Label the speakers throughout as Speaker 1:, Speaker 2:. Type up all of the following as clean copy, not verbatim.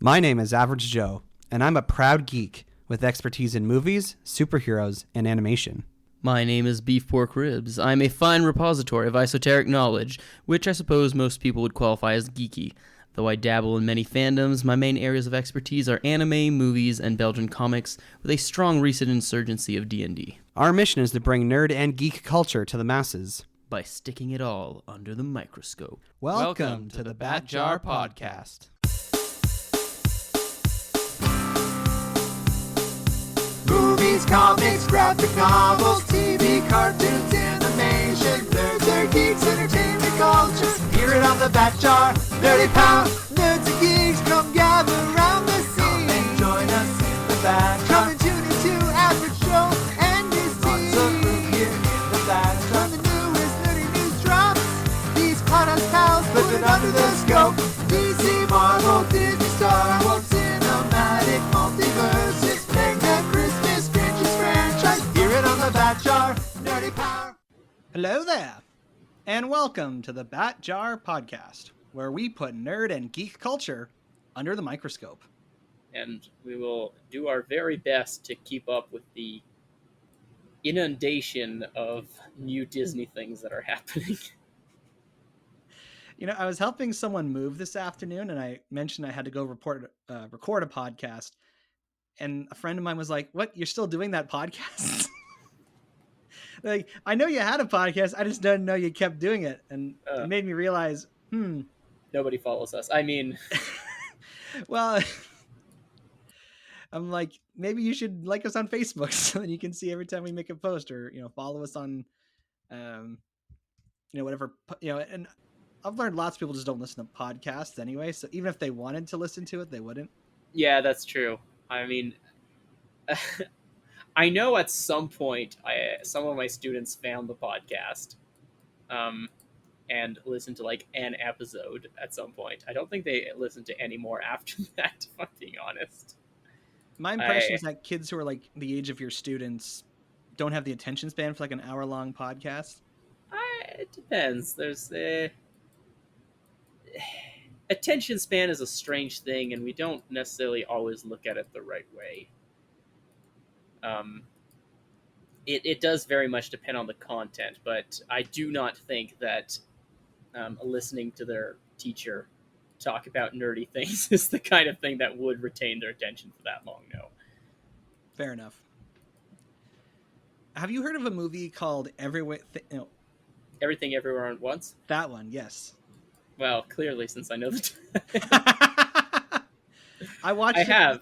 Speaker 1: My name is Average Joe, and I'm a proud geek with expertise in movies, superheroes, and animation.
Speaker 2: My name is Beef Pork Ribs. I'm a fine repository of esoteric knowledge, which I suppose most people would qualify as geeky. Though I dabble in many fandoms, my main areas of expertise are anime, movies, and Belgian comics, with a strong recent insurgency of D&D.
Speaker 1: Our mission is to bring nerd and geek culture to the masses
Speaker 2: by sticking it all under the microscope.
Speaker 1: Welcome to the Bat Jar Podcast.
Speaker 3: Movies, comics, graphic novels, TV, cartoons, animation, nerds are geeks, entertainment culture. Hear it on the Bat Jar, Nerdy Power. Nerds and geeks, come gather around the scene. Come and join us in the Bat Jar. Come and tune into Average Joe and his team. Lots of room here in the Bat Jar. When the newest nerdy news drops, these podcast pals put it under the scope. DC, Marvel, Disney, Star Wars, cinematic multiverse. It's mega Christmas, strangest franchise. Hear it on the Bat Jar, Nerdy Power.
Speaker 1: Hello there, and welcome to the Bat Jar Podcast, where we put nerd and geek culture under the microscope.
Speaker 4: And we will do our very best to keep up with the inundation of new Disney things that are happening.
Speaker 1: You know, I was helping someone move this afternoon, and I mentioned I had to go record a podcast, and a friend of mine was like, "What? You're still doing that podcast?" Like, I know you had a podcast, I just didn't know you kept doing it, and it made me realize,
Speaker 4: Nobody follows us. I mean,
Speaker 1: well, I'm like, maybe you should like us on Facebook so that you can see every time we make a post, or follow us on, whatever, and I've learned lots of people just don't listen to podcasts anyway, so even if they wanted to listen to it, they wouldn't.
Speaker 4: yeah, that's true. I mean, I know at some point some of my students found the podcast and listened to like an episode at some point. I don't think they listened to any more after that, if I'm being honest.
Speaker 1: My impression is that kids who are like the age of your students don't have the attention span for like an hour-long podcast.
Speaker 4: It depends. There's attention span is a strange thing, and we don't necessarily always look at it the right way. It does very much depend on the content, but I do not think that listening to their teacher talk about nerdy things is the kind of thing that would retain their attention for that long, no.
Speaker 1: Fair enough. Have you heard of a movie called
Speaker 4: Everything Everywhere at Once?
Speaker 1: That one, yes.
Speaker 4: Well, clearly, since I know the
Speaker 1: I watched
Speaker 4: I
Speaker 1: it.
Speaker 4: have.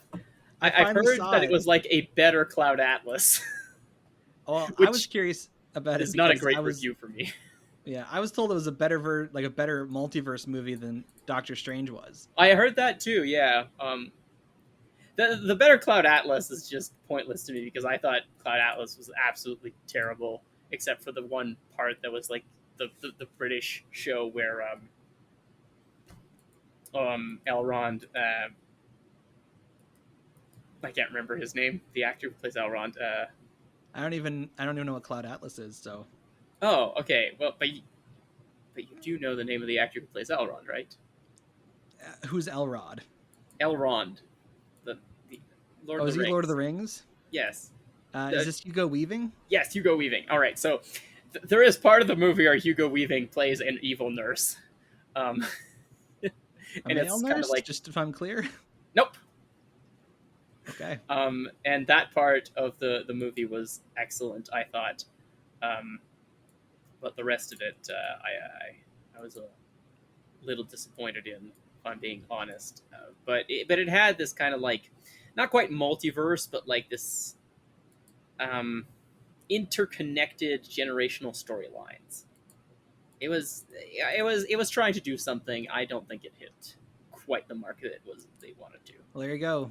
Speaker 4: I've heard that it was like a better Cloud Atlas.
Speaker 1: Well, I was curious about it.
Speaker 4: It's not a great review for me.
Speaker 1: Yeah, I was told it was a better multiverse movie than Doctor Strange was.
Speaker 4: I heard that too, yeah. The better Cloud Atlas is just pointless to me because I thought Cloud Atlas was absolutely terrible, except for the one part that was like the British show where Elrond, I can't remember his name. The actor who plays Elrond.
Speaker 1: I don't even know what Cloud Atlas is. So.
Speaker 4: Oh, okay. Well, but you do know the name of the actor who plays Elrond, right?
Speaker 1: Who's Elrod?
Speaker 4: Elrond, the Lord of the Rings.
Speaker 1: Is he Lord of the Rings?
Speaker 4: Yes.
Speaker 1: Is this Hugo Weaving?
Speaker 4: Yes, Hugo Weaving. All right. So there is part of the movie where Hugo Weaving plays an evil nurse.
Speaker 1: A
Speaker 4: and
Speaker 1: male
Speaker 4: it's
Speaker 1: nurse?
Speaker 4: kind of like,
Speaker 1: just if I'm clear.
Speaker 4: Nope.
Speaker 1: Okay.
Speaker 4: And that part of the movie was excellent, I thought. But the rest of it, I was a little disappointed in, if I'm being honest. But it had this kind of like, not quite multiverse, but like this interconnected generational storylines. It was trying to do something. I don't think it hit quite the mark that they wanted to.
Speaker 1: Well, there you go.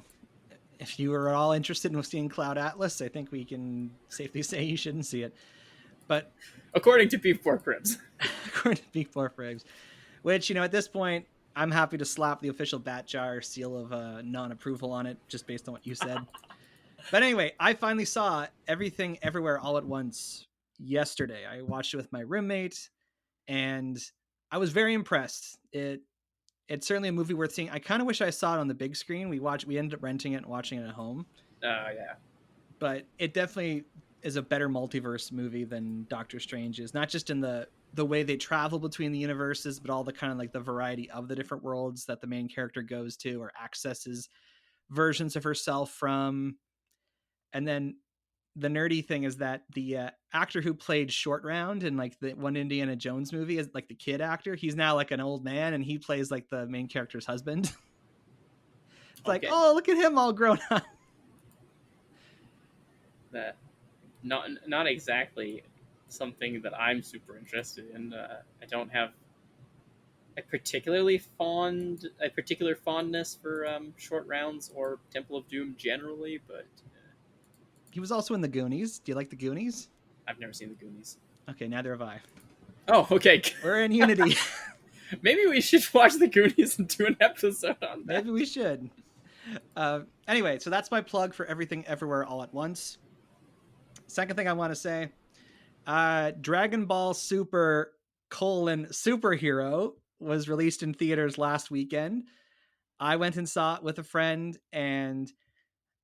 Speaker 1: If you were at all interested in seeing Cloud Atlas, I think we can safely say you shouldn't see it. But
Speaker 4: according to Beef Pork Ribs.
Speaker 1: According to Beef Pork Ribs. Which, at this point, I'm happy to slap the official Bat Jar seal of non-approval on it, just based on what you said. But anyway, I finally saw Everything Everywhere All at Once yesterday. I watched it with my roommate, and I was very impressed. It it's certainly a movie worth seeing. I kind of wish I saw it on the big screen. We ended up renting it and watching it at home,
Speaker 4: Yeah.
Speaker 1: but it definitely is a better multiverse movie than Doctor Strange is. Not just in the way they travel between the universes, but all the kind of like the variety of the different worlds that the main character goes to or accesses versions of herself from. And then the nerdy thing is that the actor who played Short Round in like the one Indiana Jones movie is like the kid actor. He's now like an old man, and he plays like the main character's husband. It's like,
Speaker 4: Okay.
Speaker 1: oh, look at him all grown up.
Speaker 4: That not exactly something that I'm super interested in. I don't have a particular fondness for Short Rounds or Temple of Doom generally, but
Speaker 1: He was also in the Goonies. Do you like the Goonies?
Speaker 4: I've never seen the Goonies.
Speaker 1: Okay, neither have I.
Speaker 4: Oh, okay.
Speaker 1: We're in unity.
Speaker 4: Maybe we should watch the Goonies and do an episode on that.
Speaker 1: Maybe we should. Anyway, so that's my plug for Everything Everywhere All at Once. Second thing I want to say, Dragon Ball Super : Superhero was released in theaters last weekend. I went and saw it with a friend, and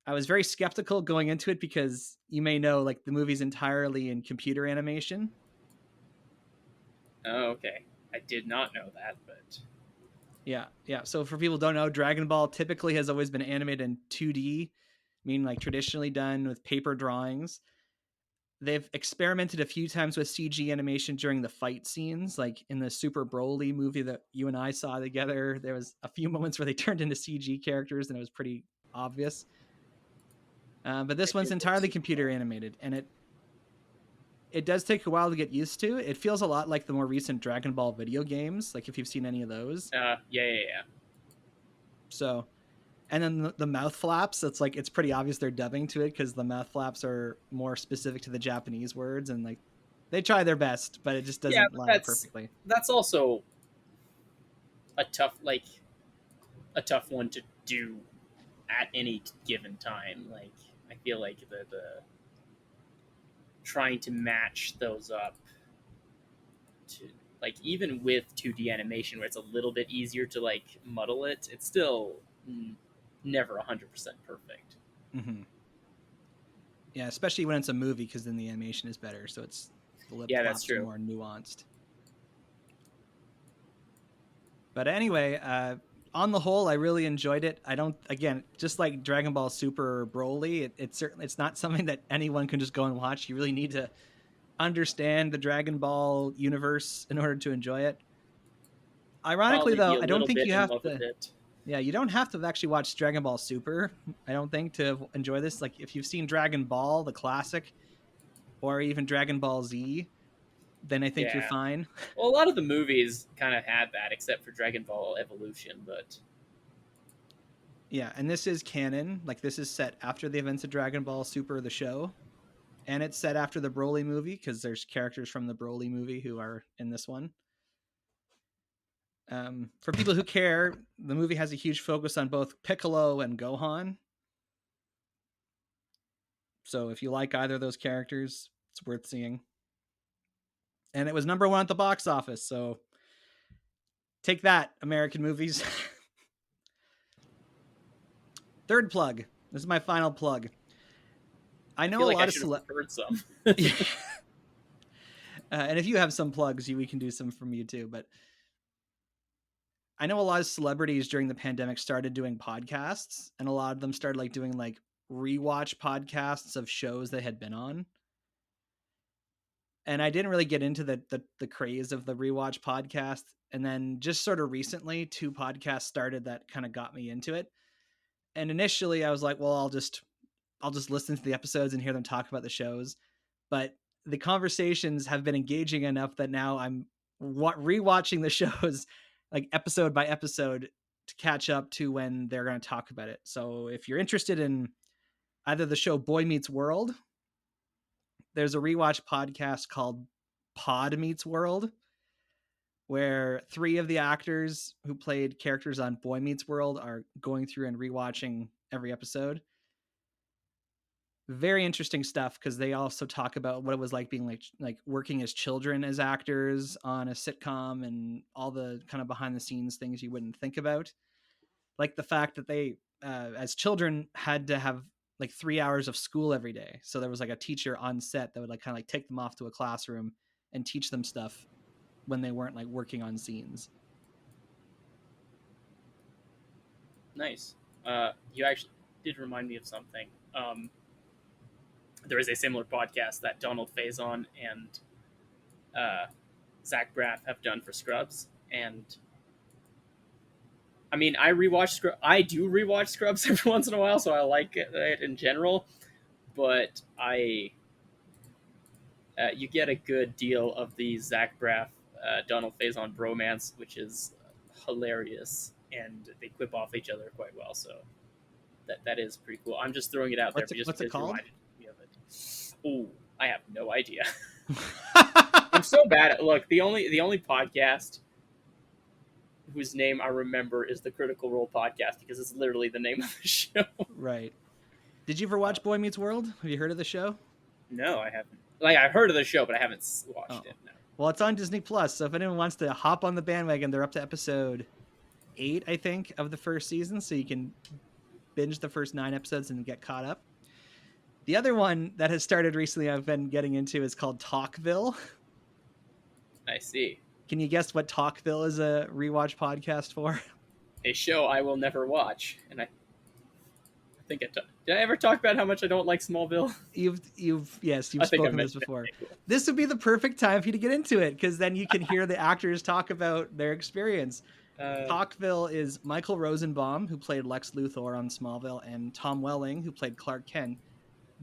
Speaker 1: I was very skeptical going into it because you may know, like, the movie's entirely in computer animation.
Speaker 4: Oh, okay. I did not know that, but
Speaker 1: Yeah. So for people who don't know, Dragon Ball typically has always been animated in 2D, meaning like traditionally done with paper drawings. They've experimented a few times with CG animation during the fight scenes, like in the Super Broly movie that you and I saw together. There was a few moments where they turned into CG characters, and it was pretty obvious. But this one's entirely computer animated, and it does take a while to get used to. It feels a lot like the more recent Dragon Ball video games, like if you've seen any of those.
Speaker 4: yeah.
Speaker 1: So, and then the mouth flaps, it's like, it's pretty obvious they're dubbing to it because the mouth flaps are more specific to the Japanese words, and like they try their best, but it just doesn't line up perfectly.
Speaker 4: That's also a tough one to do at any given time. Like, I feel like the trying to match those up to, like, even with 2D animation where it's a little bit easier to like muddle it, it's still never 100% perfect.
Speaker 1: Mm-hmm. Yeah, especially when it's a movie, because then the animation is better, so it's the lip
Speaker 4: that's true.
Speaker 1: More nuanced. But anyway, on the whole, I really enjoyed it. I don't, again, just like Dragon Ball Super Broly, it's not something that anyone can just go and watch. You really need to understand the Dragon Ball universe in order to enjoy it. Ironically, though, I don't think you have to. Yeah, you don't have to actually watch Dragon Ball Super, I don't think, to enjoy this. Like, if you've seen Dragon Ball, the classic, or even Dragon Ball Z, then I think you're fine.
Speaker 4: Well, a lot of the movies kind of had that, except for Dragon Ball Evolution, but...
Speaker 1: Yeah, and this is canon. Like, this is set after the events of Dragon Ball Super, the show. And it's set after the Broly movie, because there's characters from the Broly movie who are in this one. For people who care, the movie has a huge focus on both Piccolo and Gohan. So if you like either of those characters, it's worth seeing. And it was number 1 at the box office, so take that, American movies. Third plug. This is my final plug. I know a lot of
Speaker 4: some.
Speaker 1: And if you have some plugs, we can do some from you too. But I know a lot of celebrities during the pandemic started doing podcasts, and a lot of them started like doing like rewatch podcasts of shows they had been on. And I didn't really get into the craze of the rewatch podcast. And then just sort of recently, 2 podcasts started that kind of got me into it. And initially I was like, well, I'll just listen to the episodes and hear them talk about the shows. But the conversations have been engaging enough that now I'm rewatching the shows like episode by episode to catch up to when they're going to talk about it. So if you're interested in either the show Boy Meets World, there's a rewatch podcast called Pod Meets World, where 3 of the actors who played characters on Boy Meets World are going through and rewatching every episode. Very interesting stuff, because they also talk about what it was like being like working as children as actors on a sitcom, and all the kind of behind the scenes things you wouldn't think about, like the fact that they as children had to have like 3 hours of school every day. So there was like a teacher on set that would like kind of like take them off to a classroom and teach them stuff when they weren't like working on scenes.
Speaker 4: Nice. You actually did remind me of something. There is a similar podcast that Donald Faison and Zach Braff have done for Scrubs, and I mean, I do rewatch Scrubs every once in a while, so I like it in general. But you get a good deal of the Zach Braff, Donald Faison bromance, which is hilarious, and they quip off each other quite well. So that is pretty cool. I'm just throwing it out there,
Speaker 1: What's it called?
Speaker 4: Reminded me of it. Oh, I have no idea. I'm so bad at the only podcast whose name I remember is the Critical Role podcast, because it's literally the name of the show.
Speaker 1: Right. Did you ever watch Boy Meets World? Have you heard of the show?
Speaker 4: No, I haven't. Like, I've heard of the show, but I haven't watched it. No.
Speaker 1: Well, it's on Disney Plus, so if anyone wants to hop on the bandwagon, they're up to episode 8, I think, of the first season, so you can binge the first 9 episodes and get caught up. The other one that has started recently I've been getting into is called Talkville.
Speaker 4: I see.
Speaker 1: Can you guess what Talkville is a rewatch podcast for?
Speaker 4: A show I will never watch, and I think did I ever talk about how much I don't like Smallville?
Speaker 1: You've spoken this before. This would be the perfect time for you to get into it, because then you can hear the actors talk about their experience. Talkville is Michael Rosenbaum, who played Lex Luthor on Smallville, and Tom Welling, who played Clark Kent,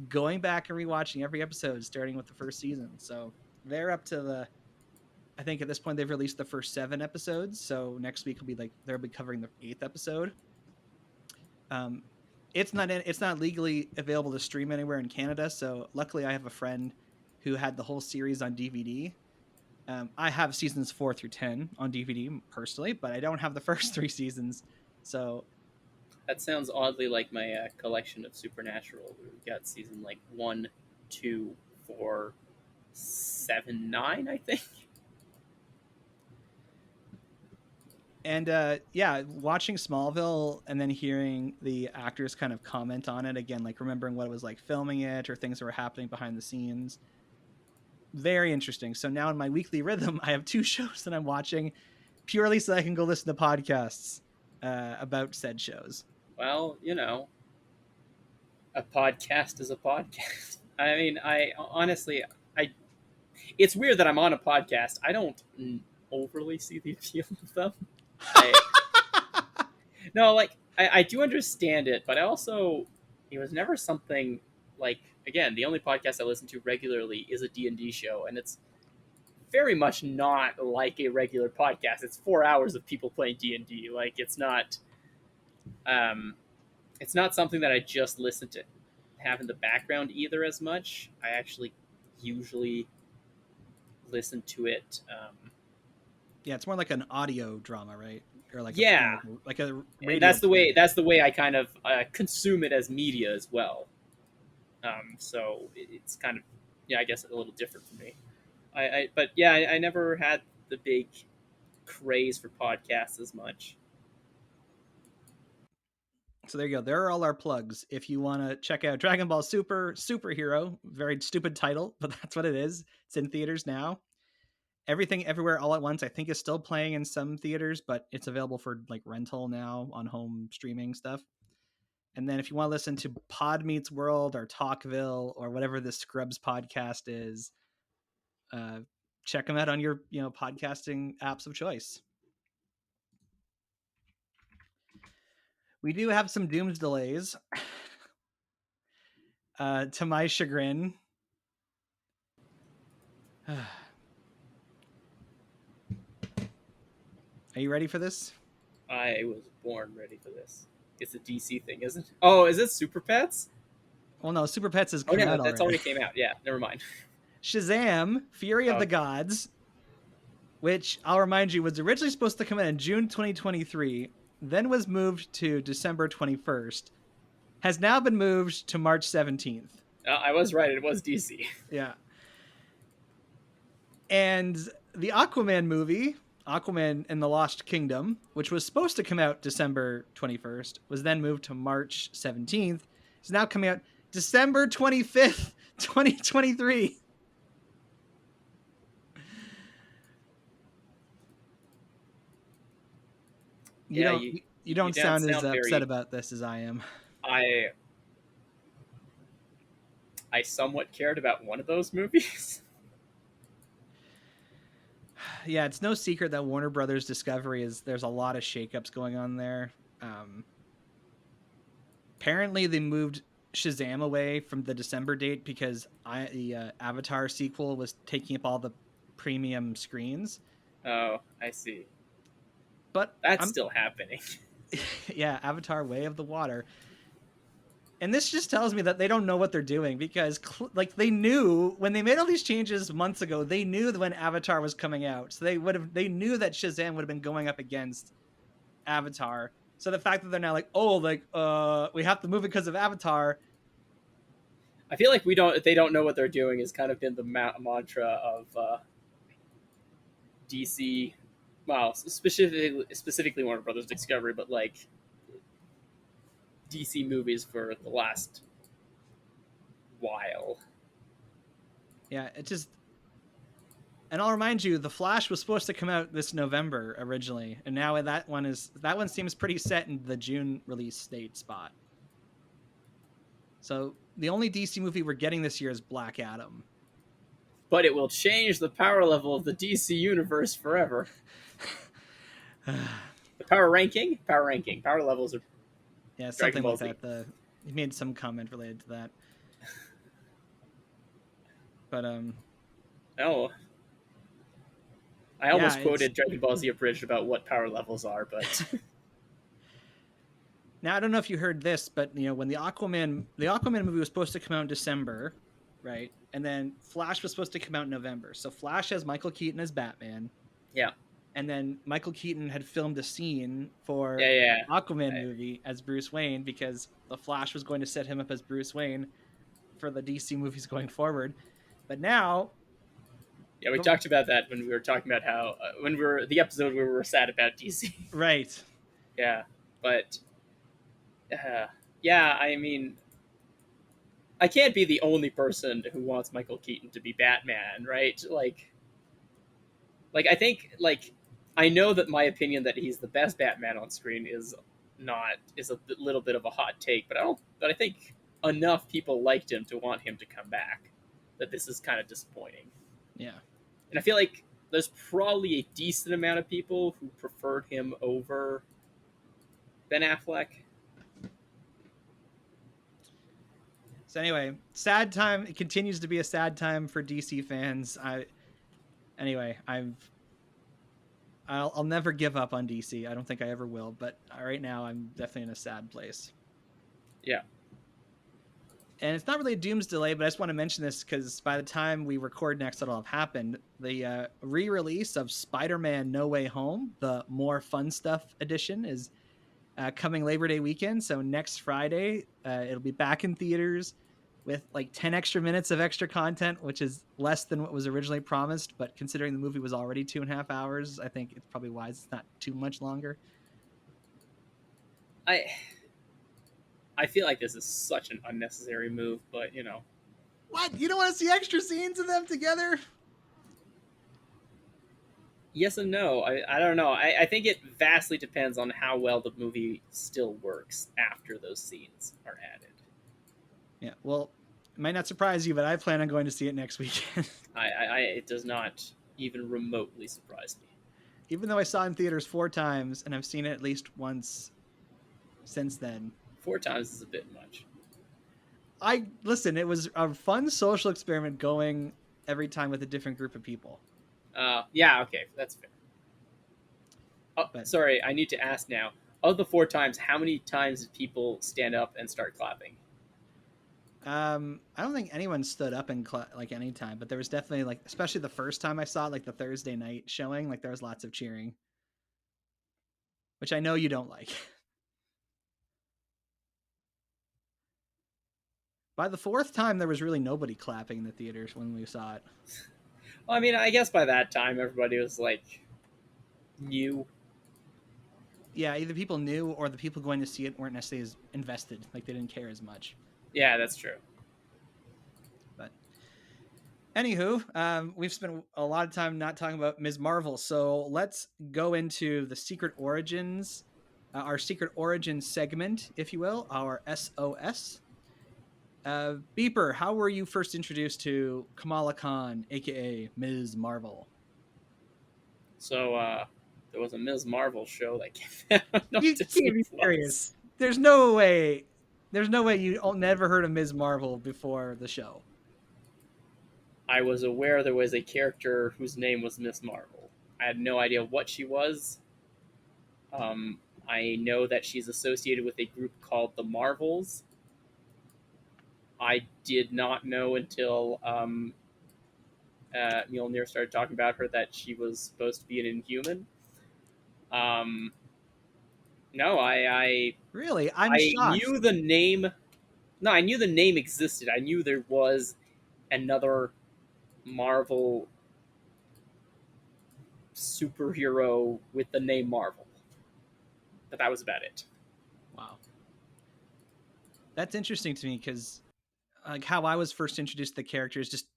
Speaker 1: going back and rewatching every episode, starting with the first season. So they're up to I think at this point they've released the first 7 episodes. So next week they'll be covering the 8th episode. It's not legally available to stream anywhere in Canada. So luckily I have a friend who had the whole series on DVD. I have seasons 4 through 10 on DVD personally, but I don't have the first 3 seasons. So
Speaker 4: that sounds oddly like my collection of Supernatural. We got season 1, 2, 4, 7, 9, I think.
Speaker 1: And watching Smallville and then hearing the actors kind of comment on it again, like remembering what it was like filming it or things that were happening behind the scenes. Very interesting. So now in my weekly rhythm, I have 2 shows that I'm watching purely so I can go listen to podcasts about said shows.
Speaker 4: Well, a podcast is a podcast. I mean, it's weird that I'm on a podcast. I don't overly see the appeal of them. I do understand it, but it was never something again, the only podcast I listen to regularly is a D&D show, and it's very much not like a regular podcast. It's 4 hours of people playing D&D. It's not something that I just listen to have in the background either as much. I actually usually listen to it.
Speaker 1: Yeah, it's more like an audio drama, right? Or like
Speaker 4: a
Speaker 1: radio.
Speaker 4: That's the way I kind of consume it as media as well. So it's kind of, I guess a little different for me. I never had the big craze for podcasts as much.
Speaker 1: So there you go. There are all our plugs. If you want to check out Dragon Ball Superhero, very stupid title, but that's what it is. It's in theaters now. Everything Everywhere All at Once, I think, is still playing in some theaters, but it's available for rental now on home streaming stuff. And then if you want to listen to Pod Meets World or Talkville or whatever the Scrubs podcast is, check them out on your podcasting apps of choice. We do have some Dooms delays. To my chagrin. Are you ready for this?
Speaker 4: I was born ready for this. It's a DC thing, isn't it? Oh, is it Super Pets?
Speaker 1: Well, no, Super Pets has come out
Speaker 4: that's already came out. Yeah, never mind.
Speaker 1: Shazam! Fury of the Gods, which I'll remind you was originally supposed to come out in June 2023, then was moved to December 21st, has now been moved to March 17th.
Speaker 4: I was right. It was DC.
Speaker 1: Yeah. And the Aquaman movie, Aquaman and the Lost Kingdom, which was supposed to come out December 21st, was then moved to March 17th. Is now coming out December 25th, 2023. You
Speaker 4: Yeah,
Speaker 1: don't
Speaker 4: you
Speaker 1: you don't
Speaker 4: don't
Speaker 1: sound as
Speaker 4: sound
Speaker 1: upset
Speaker 4: very.
Speaker 1: about this as I am.
Speaker 4: I I somewhat cared about one of those movies.
Speaker 1: Yeah, it's no secret that Warner Brothers Discovery there's a lot of shakeups going on there. Apparently they moved Shazam away from the December date because the Avatar sequel was taking up all the premium screens.
Speaker 4: Oh, I see.
Speaker 1: But
Speaker 4: That's
Speaker 1: I'm
Speaker 4: still happening.
Speaker 1: yeah, Avatar Way of the Water. And this just tells me that they don't know what they're doing because like they knew when they made all these changes months ago, they knew that when Avatar was coming out. So they knew that Shazam would have been going up against Avatar. So the fact that they're now like, "Oh, like we have to move it because of Avatar."
Speaker 4: I feel like they don't know what they're doing has kind of been the mantra of DC. Well, specifically Warner Brothers Discovery, but like DC movies for the last while.
Speaker 1: Yeah, it just and I'll remind you, The Flash was supposed to come out this November originally, and now that one seems pretty set in the June release date spot. So the only DC movie we're getting this year is Black Adam.
Speaker 4: But it will change the power level of the DC universe forever. The power levels are
Speaker 1: Yeah,
Speaker 4: Dragon
Speaker 1: something
Speaker 4: Ball
Speaker 1: like
Speaker 4: Z.
Speaker 1: that. He made some comment related to that. But
Speaker 4: Oh, I almost quoted Dragon Ball Z abridged about what power levels are, but
Speaker 1: now I don't know if you heard this, but when the Aquaman movie was supposed to come out in December, right? And then Flash was supposed to come out in November. So Flash has Michael Keaton as Batman.
Speaker 4: yeah.
Speaker 1: And then Michael Keaton had filmed a scene for
Speaker 4: Yeah.
Speaker 1: Aquaman movie as Bruce Wayne because the Flash was going to set him up as Bruce Wayne for the DC movies going forward. But now,
Speaker 4: yeah, we talked about that when we were talking about how when we were the episode where we were sad about DC.
Speaker 1: Right.
Speaker 4: Yeah, but yeah, I mean, I can't be the only person who wants Michael Keaton to be Batman, right? Like I think I know that my opinion that he's the best Batman on screen is a little bit of a hot take, but I think enough people liked him to want him to come back that this is kind of disappointing.
Speaker 1: Yeah.
Speaker 4: And I feel like there's probably a decent amount of people who preferred him over Ben Affleck.
Speaker 1: So anyway, sad time. It continues to be a sad time for DC fans. I'll never give up on DC. I don't think I ever will, but right now I'm definitely in a sad place.
Speaker 4: Yeah.
Speaker 1: And it's not really a doomsday, but I just want to mention this because by the time we record next, it'll have happened. The re-release of Spider-Man No Way Home, the More Fun Stuff edition, is coming Labor Day weekend. So next Friday, it'll be back in theaters with like 10 extra minutes of extra content, which is less than what was originally promised. But considering the movie was already 2.5 hours, I think it's probably wise it's not too much longer.
Speaker 4: I feel like this is such an unnecessary move, but
Speaker 1: What? You don't want to see extra scenes of them together?
Speaker 4: Yes and no. I don't know. I think it vastly depends on how well the movie still works after those scenes are added.
Speaker 1: Yeah, well, it might not surprise you, but I plan on going to see it next weekend.
Speaker 4: It does not even remotely surprise me.
Speaker 1: Even though I saw it in theaters 4 times, and I've seen it at least once since then.
Speaker 4: 4 times is a bit much.
Speaker 1: Listen, it was a fun social experiment going every time with a different group of people.
Speaker 4: Yeah, okay, that's fair. Oh, sorry, I need to ask now. Of the 4 times, how many times did people stand up and start clapping?
Speaker 1: I don't think anyone stood up and like any time, but there was definitely like, especially the first time I saw it, like the Thursday night showing, like there was lots of cheering, which I know you don't like. By the fourth time, there was really nobody clapping in the theaters when we saw it.
Speaker 4: Well, I mean, I guess by that time everybody was like new.
Speaker 1: Yeah, either people knew or the people going to see it weren't necessarily as invested. Like they didn't care as much.
Speaker 4: Yeah, that's true.
Speaker 1: But anywho, we've spent a lot of time not talking about Ms. Marvel, so let's go into the secret origins, our secret origins segment, if you will, our SOS. Beeper, how were you first introduced to Kamala Khan, aka Ms. Marvel?
Speaker 4: So there was a Ms. Marvel show that came out on
Speaker 1: You
Speaker 4: Disney
Speaker 1: can't be
Speaker 4: Plus.
Speaker 1: serious. There's no way. There's no way you never heard of Ms. Marvel before the show.
Speaker 4: I was aware there was a character whose name was Miss Marvel. I had no idea what she was. I know that she's associated with a group called the Marvels. I did not know until Mjolnir started talking about her that she was supposed to be an Inhuman. Um, no,
Speaker 1: Really, I'm
Speaker 4: I
Speaker 1: shocked.
Speaker 4: knew the name. No, I knew the name existed. I knew there was another Marvel superhero with the name Marvel, but that was about it.
Speaker 1: Wow, that's interesting to me because, like, how I was first introduced to the character is just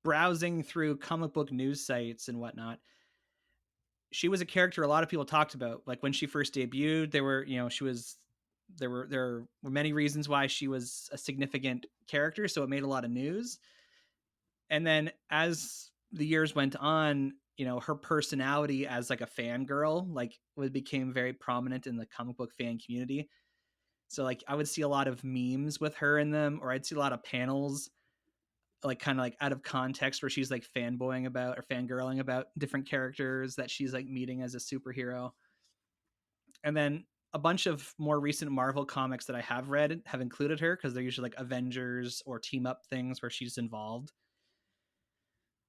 Speaker 1: browsing through comic book news sites and whatnot. She was a character a lot of people talked about. Like when she first debuted, there were, she was there were many reasons why she was a significant character, so it made a lot of news. And then as the years went on, her personality as like a fangirl became very prominent in the comic book fan community. So like I would see a lot of memes with her in them, or I'd see a lot of panels like kind of like out of context where she's like fanboying about or fangirling about different characters that she's like meeting as a superhero. And then a bunch of more recent Marvel comics that I have read have included her because they're usually like Avengers or team up things where she's involved.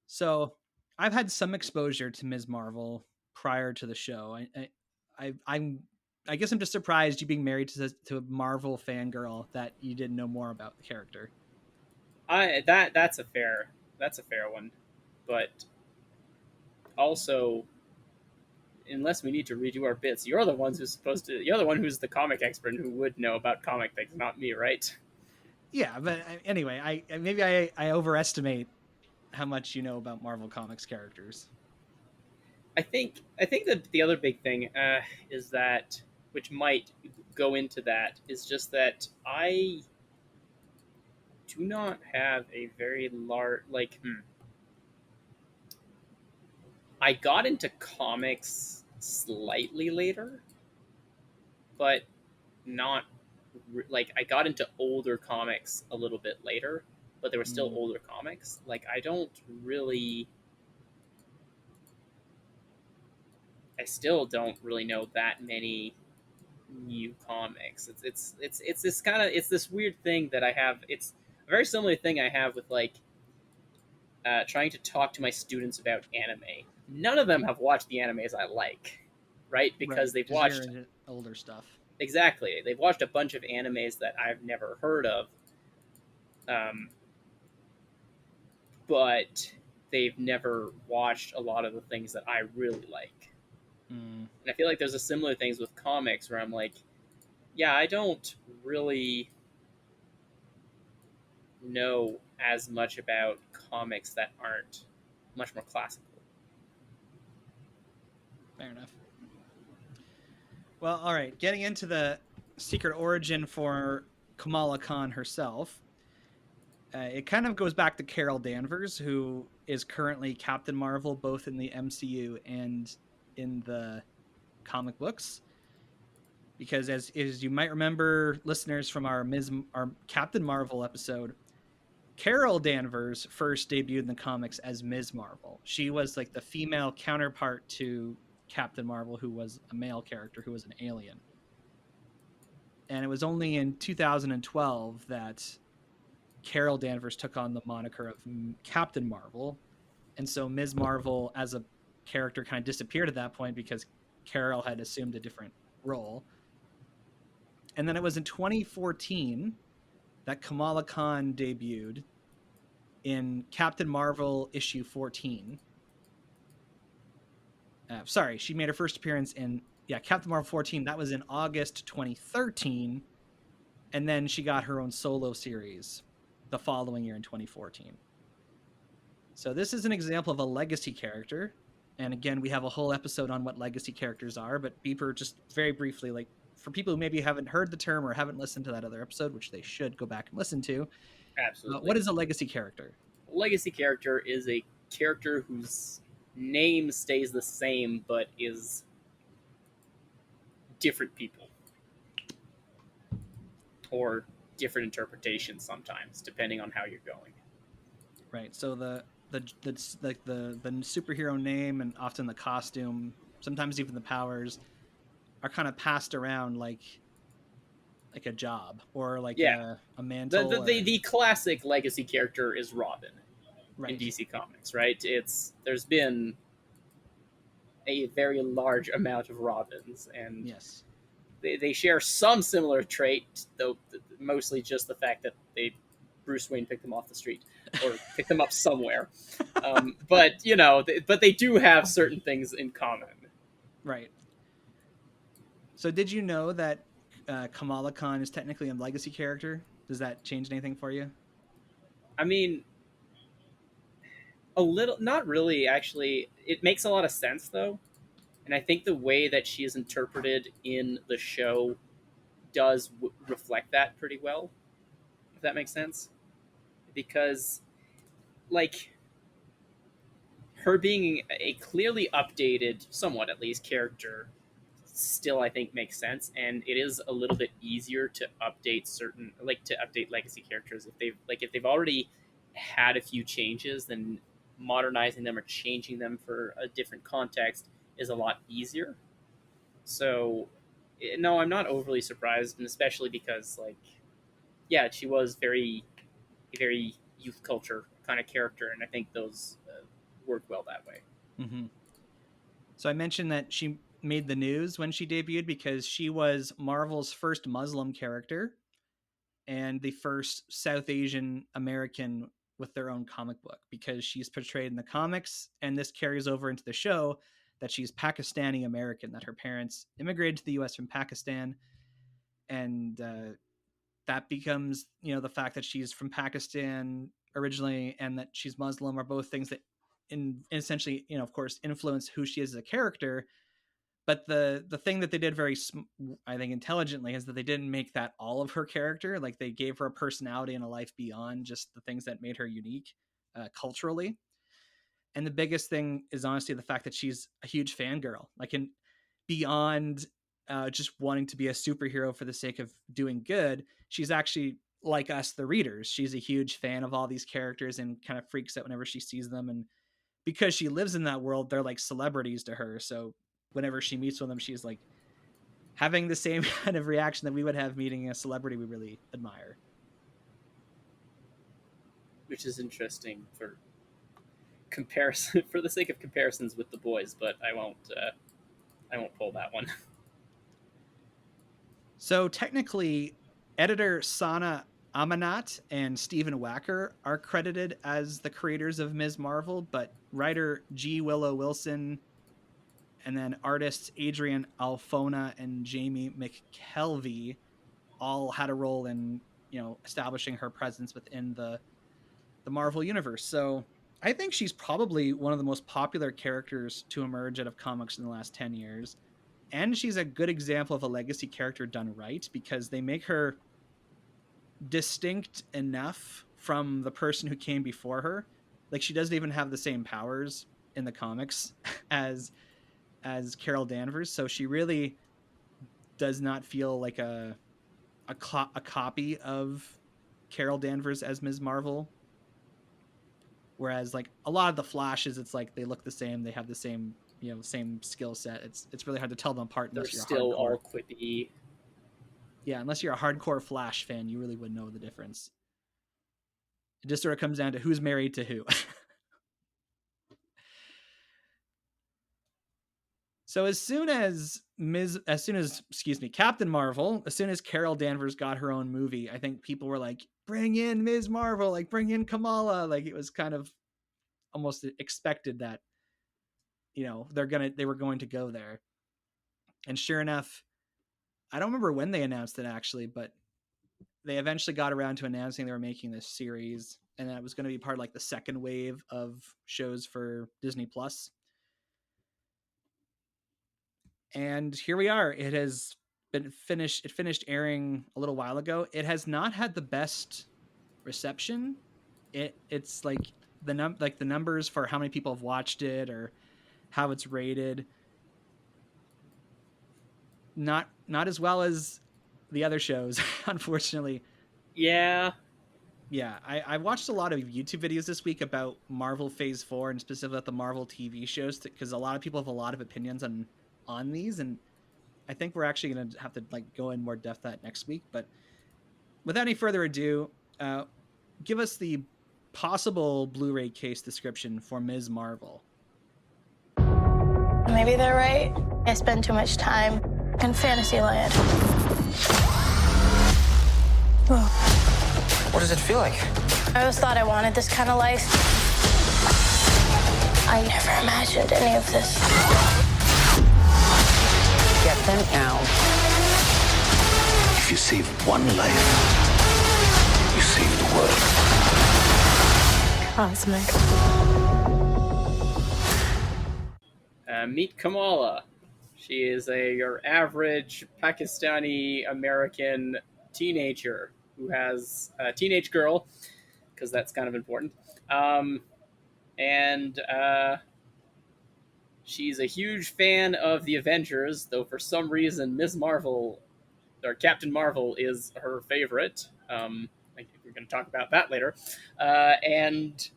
Speaker 1: So I've had some exposure to Ms. Marvel prior to the show. I guess I'm just surprised you being married to a Marvel fangirl that you didn't know more about the character.
Speaker 4: That's a fair one, but also, unless we need to redo our bits, you're the one who's the comic expert and who would know about comic things, not me, right?
Speaker 1: Yeah, but anyway, I overestimate how much you know about Marvel Comics characters.
Speaker 4: I think that the other big thing is that, which might go into that, is just that I do not have a very large I got into comics slightly later, but not like I got into older comics a little bit later, but they were still older comics. Like I still don't really know that many new comics. It's this kind of it's this weird thing that I have. It's a very similar thing I have with trying to talk to my students about anime. None of them have watched the animes I like, right? Because they've watched
Speaker 1: older stuff.
Speaker 4: Exactly. They've watched a bunch of animes that I've never heard of, but they've never watched a lot of the things that I really like. And I feel like there's a similar things with comics where I'm like, yeah, I don't really know as much about comics that aren't much more classical.
Speaker 1: Fair enough. Well, all right. Getting into the secret origin for Kamala Khan herself, it kind of goes back to Carol Danvers, who is currently Captain Marvel both in the MCU and in the comic books. Because as you might remember, listeners, from our Captain Marvel episode, Carol Danvers first debuted in the comics as Ms. Marvel. She was like the female counterpart to Captain Marvel, who was a male character who was an alien. And it was only in 2012 that Carol Danvers took on the moniker of Captain Marvel. And so Ms. Marvel as a character kind of disappeared at that point because Carol had assumed a different role. And then it was in 2014 that Kamala Khan debuted in Captain Marvel issue 14. Sorry, she made her first appearance in Captain Marvel 14. That was in August 2013, and then she got her own solo series the following year in 2014. So this is an example of a legacy character. And again, we have a whole episode on what legacy characters are, but Beeper, just very briefly, like for people who maybe haven't heard the term or haven't listened to that other episode, which they should go back and listen to,
Speaker 4: Absolutely.
Speaker 1: what is a legacy character?
Speaker 4: A legacy character is a character whose name stays the same but is different people. Or different interpretations sometimes, depending on how you're going.
Speaker 1: Right. So the superhero name and often the costume, sometimes even the powers, are kind of passed around like a job or like a mantle.
Speaker 4: The classic legacy character is Robin,
Speaker 1: right,
Speaker 4: in DC Comics, right? There's been a very large amount of Robins, and
Speaker 1: yes,
Speaker 4: they share some similar trait, though mostly just the fact that Bruce Wayne picked them off the street or picked them up somewhere. But they do have certain things in common.
Speaker 1: Right. So did you know that Kamala Khan is technically a legacy character? Does that change anything for you?
Speaker 4: I mean, a little, not really, actually. It makes a lot of sense, though. And I think the way that she is interpreted in the show does reflect that pretty well, if that makes sense. Because, like, her being a clearly updated, somewhat at least, character still, I think, makes sense. And it is a little bit easier to update legacy characters. If they've already had a few changes, then modernizing them or changing them for a different context is a lot easier. So, no, I'm not overly surprised, and especially because, she was very youth culture kind of character, and I think those work well that way.
Speaker 1: Mm-hmm. So I mentioned that she made the news when she debuted because she was Marvel's first Muslim character and the first South Asian American with their own comic book, because she's portrayed in the comics, and this carries over into the show, that she's Pakistani American, that her parents immigrated to the US from Pakistan. And that becomes, the fact that she's from Pakistan originally and that she's Muslim are both things that essentially, of course, influence who she is as a character. But the thing that they did very, I think, intelligently is that they didn't make that all of her character. Like, they gave her a personality and a life beyond just the things that made her unique culturally. And the biggest thing is honestly the fact that she's a huge fangirl, like beyond just wanting to be a superhero for the sake of doing good. She's actually, like us, the readers, she's a huge fan of all these characters and kind of freaks out whenever she sees them. And because she lives in that world, they're like celebrities to her. So whenever she meets with them, she's like having the same kind of reaction that we would have meeting a celebrity we really admire.
Speaker 4: Which is interesting for comparison, for the sake of comparisons with the boys, but I won't pull that one.
Speaker 1: So technically, editor Sana Amanat and Stephen Wacker are credited as the creators of Ms. Marvel, but writer G. Willow Wilson and then artists Adrian Alfona and Jamie McKelvey all had a role in, establishing her presence within the Marvel universe. So I think she's probably one of the most popular characters to emerge out of comics in the last 10 years. And she's a good example of a legacy character done right, because they make her distinct enough from the person who came before her. Like, she doesn't even have the same powers in the comics as Carol Danvers. So she really does not feel like a copy of Carol Danvers as Ms. Marvel. Whereas, like, a lot of the Flashes, it's like they look the same, they have the same, same skill set. It's really hard to tell them apart
Speaker 4: They're
Speaker 1: unless you're
Speaker 4: still
Speaker 1: hardcore.
Speaker 4: all quippy.
Speaker 1: Yeah, unless you're a hardcore Flash fan, you really would know the difference. It just sort of comes down to who's married to who. So as soon as Captain Marvel, as soon as Carol Danvers got her own movie, I think people were like, bring in Ms. Marvel, like bring in Kamala. Like it was kind of almost expected that, they were going to go there. And sure enough, I don't remember when they announced it actually, but they eventually got around to announcing they were making this series, and that was going to be part of like the second wave of shows for Disney Plus. And here we are. It has been finished. It finished airing a little while ago. It has not had the best reception. It's like the numbers for how many people have watched it or how it's rated. Not as well as the other shows, unfortunately.
Speaker 4: Yeah.
Speaker 1: Yeah, I watched a lot of YouTube videos this week about Marvel Phase 4 and specifically about the Marvel TV shows because a lot of people have a lot of opinions on these, and I think we're actually going to have to like go in more depth that next week. But without any further ado, give us the possible Blu-ray case description for Ms. Marvel.
Speaker 5: Maybe they're right. I spend too much time in Fantasyland. Whoa.
Speaker 6: What does it feel like?
Speaker 5: I always thought I wanted this kind of life. I never imagined any of this.
Speaker 6: Get them out.
Speaker 7: If you save one life, you save the world.
Speaker 5: Cosmic.
Speaker 4: Meet Kamala. She is your average Pakistani American teenager who has a teenage girl, because that's kind of important. And she's a huge fan of the Avengers, though for some reason Ms. Marvel, or Captain Marvel, is her favorite. I think we're going to talk about that later. And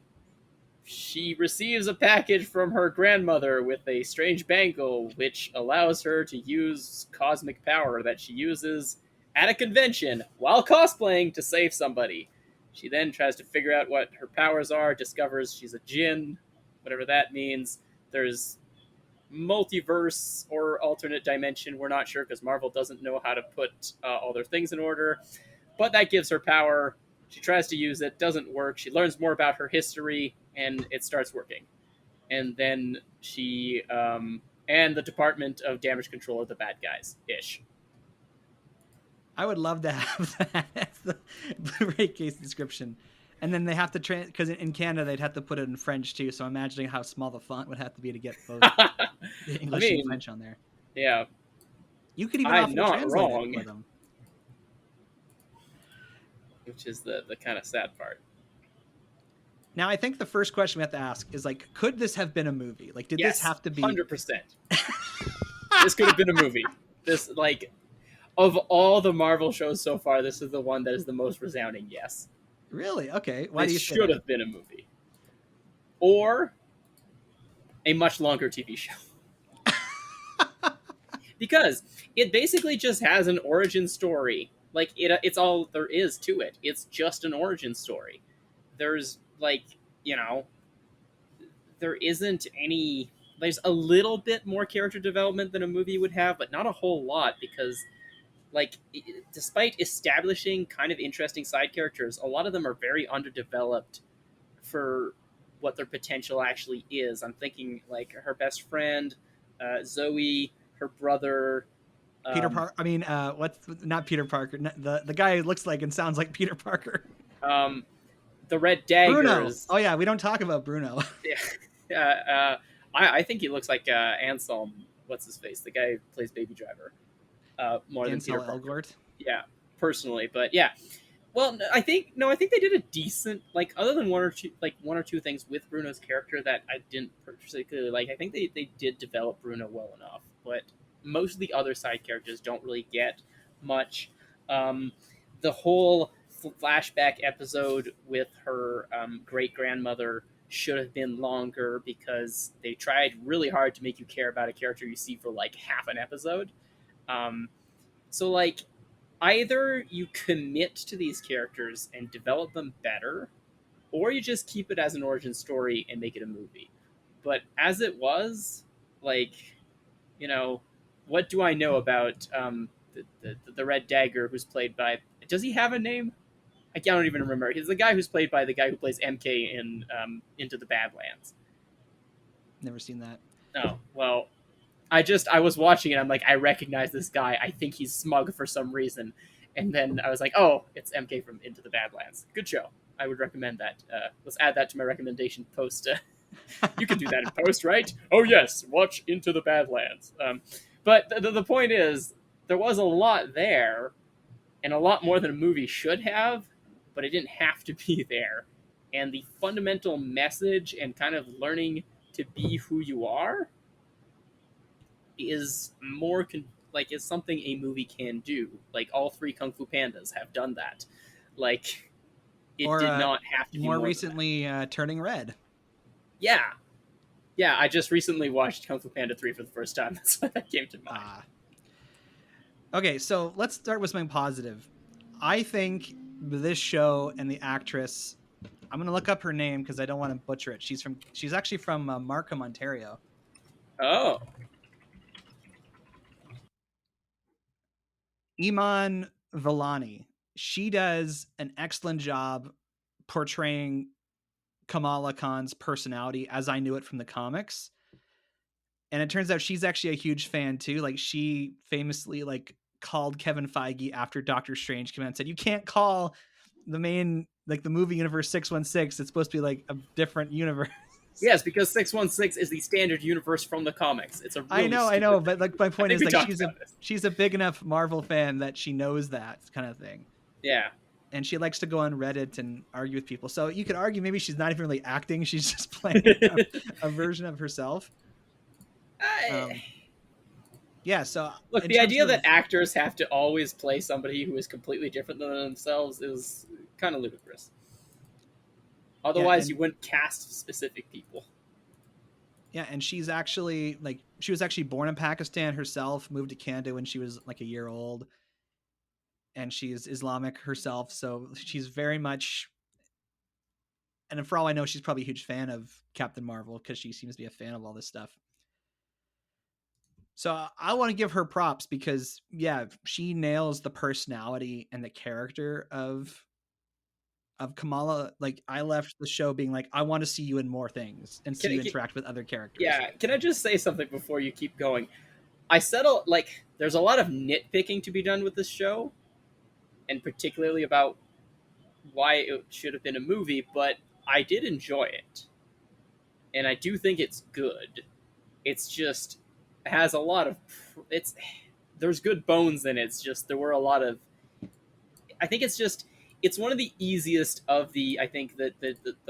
Speaker 4: she receives a package from her grandmother with a strange bangle, which allows her to use cosmic power that she uses at a convention while cosplaying to save somebody. She then tries to figure out what her powers are, discovers she's a djinn, whatever that means. There's multiverse or alternate dimension, we're not sure because Marvel doesn't know how to put all their things in order. But that gives her power. She tries to use it, doesn't work. She learns more about her history, and it starts working. And then she and the Department of Damage Control are the bad guys-ish.
Speaker 1: I would love to have that as the Blu-ray case description. And then they have to because in Canada they'd have to put it in French too. So I'm imagining how small the font would have to be to get both the English and French on there.
Speaker 4: Yeah,
Speaker 1: you could even
Speaker 4: I'm
Speaker 1: often
Speaker 4: not
Speaker 1: translate
Speaker 4: wrong.
Speaker 1: it for them,
Speaker 4: which is the kind of sad part.
Speaker 1: Now I think the first question we have to ask is like, could this have been a movie? Like, did this have to be
Speaker 4: 100%? This could have been a movie. This, like, of all the Marvel shows so far, this is the one that is the most resounding yes.
Speaker 1: Really? Okay. Why do you say
Speaker 4: should
Speaker 1: that?
Speaker 4: have been a movie. Or a much longer TV show. Because it basically just has an origin story. Like, it's all there is to it. It's just an origin story. There's, like, there isn't any... There's a little bit more character development than a movie would have, but not a whole lot, because... Like, despite establishing kind of interesting side characters, a lot of them are very underdeveloped for what their potential actually is. I'm thinking, like, her best friend, Zoe, her brother...
Speaker 1: Peter Parker. I mean, what's not Peter Parker? The guy who looks like and sounds like Peter Parker.
Speaker 4: The Red Daggers.
Speaker 1: Bruno. Oh, yeah, we don't talk about Bruno.
Speaker 4: Yeah. I think he looks like Anselm. What's his face? The guy who plays Baby Driver. More than Peter Parker.
Speaker 1: Elgort.
Speaker 4: Yeah, personally, but yeah. Well, I think they did a decent, like, other than one or two things with Bruno's character that I didn't particularly like. I think they did develop Bruno well enough, but most of the other side characters don't really get much. The whole flashback episode with her great grandmother should have been longer because they tried really hard to make you care about a character you see for like half an episode. So, like, either you commit to these characters and develop them better, or you just keep it as an origin story and make it a movie. But as it was, like, what do I know about the Red Dagger, who's played by? Does he have a name? I don't even remember. He's the guy who's played by the guy who plays MK in Into the Badlands.
Speaker 1: Never seen that.
Speaker 4: Oh well, I was watching it. I'm like, I recognize this guy. I think he's smug for some reason, and then I was like, oh, it's MK from Into the Badlands. Good show. I would recommend that. Let's add that to my recommendation post. You can do that in post, right? Oh yes, watch Into the Badlands. But the point is, there was a lot there, and a lot more than a movie should have, but it didn't have to be there. And the fundamental message and kind of learning to be who you are is more is something a movie can do. Like all three Kung Fu Pandas have done that. Like it
Speaker 1: Or,
Speaker 4: did not have to be
Speaker 1: more
Speaker 4: more
Speaker 1: recently, Turning Red.
Speaker 4: Yeah. Yeah, I just recently watched Kung Fu Panda 3 for the first time. That's why that came to mind.
Speaker 1: Okay, so let's start with something positive. I think this show and the actress, I'm going to look up her name because I don't want to butcher it. She's actually from Markham, Ontario.
Speaker 4: Oh.
Speaker 1: Iman Vellani. She does an excellent job portraying Kamala Khan's personality as I knew it from the comics. And it turns out she's actually a huge fan too. Like she famously called Kevin Feige after Doctor Strange came out and said, you can't call the main, the movie universe 616. It's supposed to be a different universe.
Speaker 4: Yes, because 616 is the standard universe from the comics. It's a really
Speaker 1: I know, but my point is she's a big enough Marvel fan that she knows that kind of thing.
Speaker 4: Yeah.
Speaker 1: And she likes to go on Reddit and argue with people. So you could argue maybe she's not even really acting. She's just playing a version of herself. Yeah, so...
Speaker 4: Look, the idea that actors have to always play somebody who is completely different than themselves is kind of ludicrous. Otherwise, you wouldn't cast specific people.
Speaker 1: Yeah, and she's actually, she was actually born in Pakistan herself, moved to Canada when she was, a year old. And she's Islamic herself, so she's very much... And for all I know, she's probably a huge fan of Captain Marvel, because she seems to be a fan of all this stuff. So I want to give her props because, yeah, she nails the personality and the character of Kamala. I left the show being I want to see you in more things and see you interact with other characters.
Speaker 4: Yeah, can I just say something before you keep going? There's a lot of nitpicking to be done with this show, and particularly about why it should have been a movie, but I did enjoy it. And I do think it's good. It's just... has a lot of there's good bones in it. It's just there were a lot of I think it's one of the easiest of the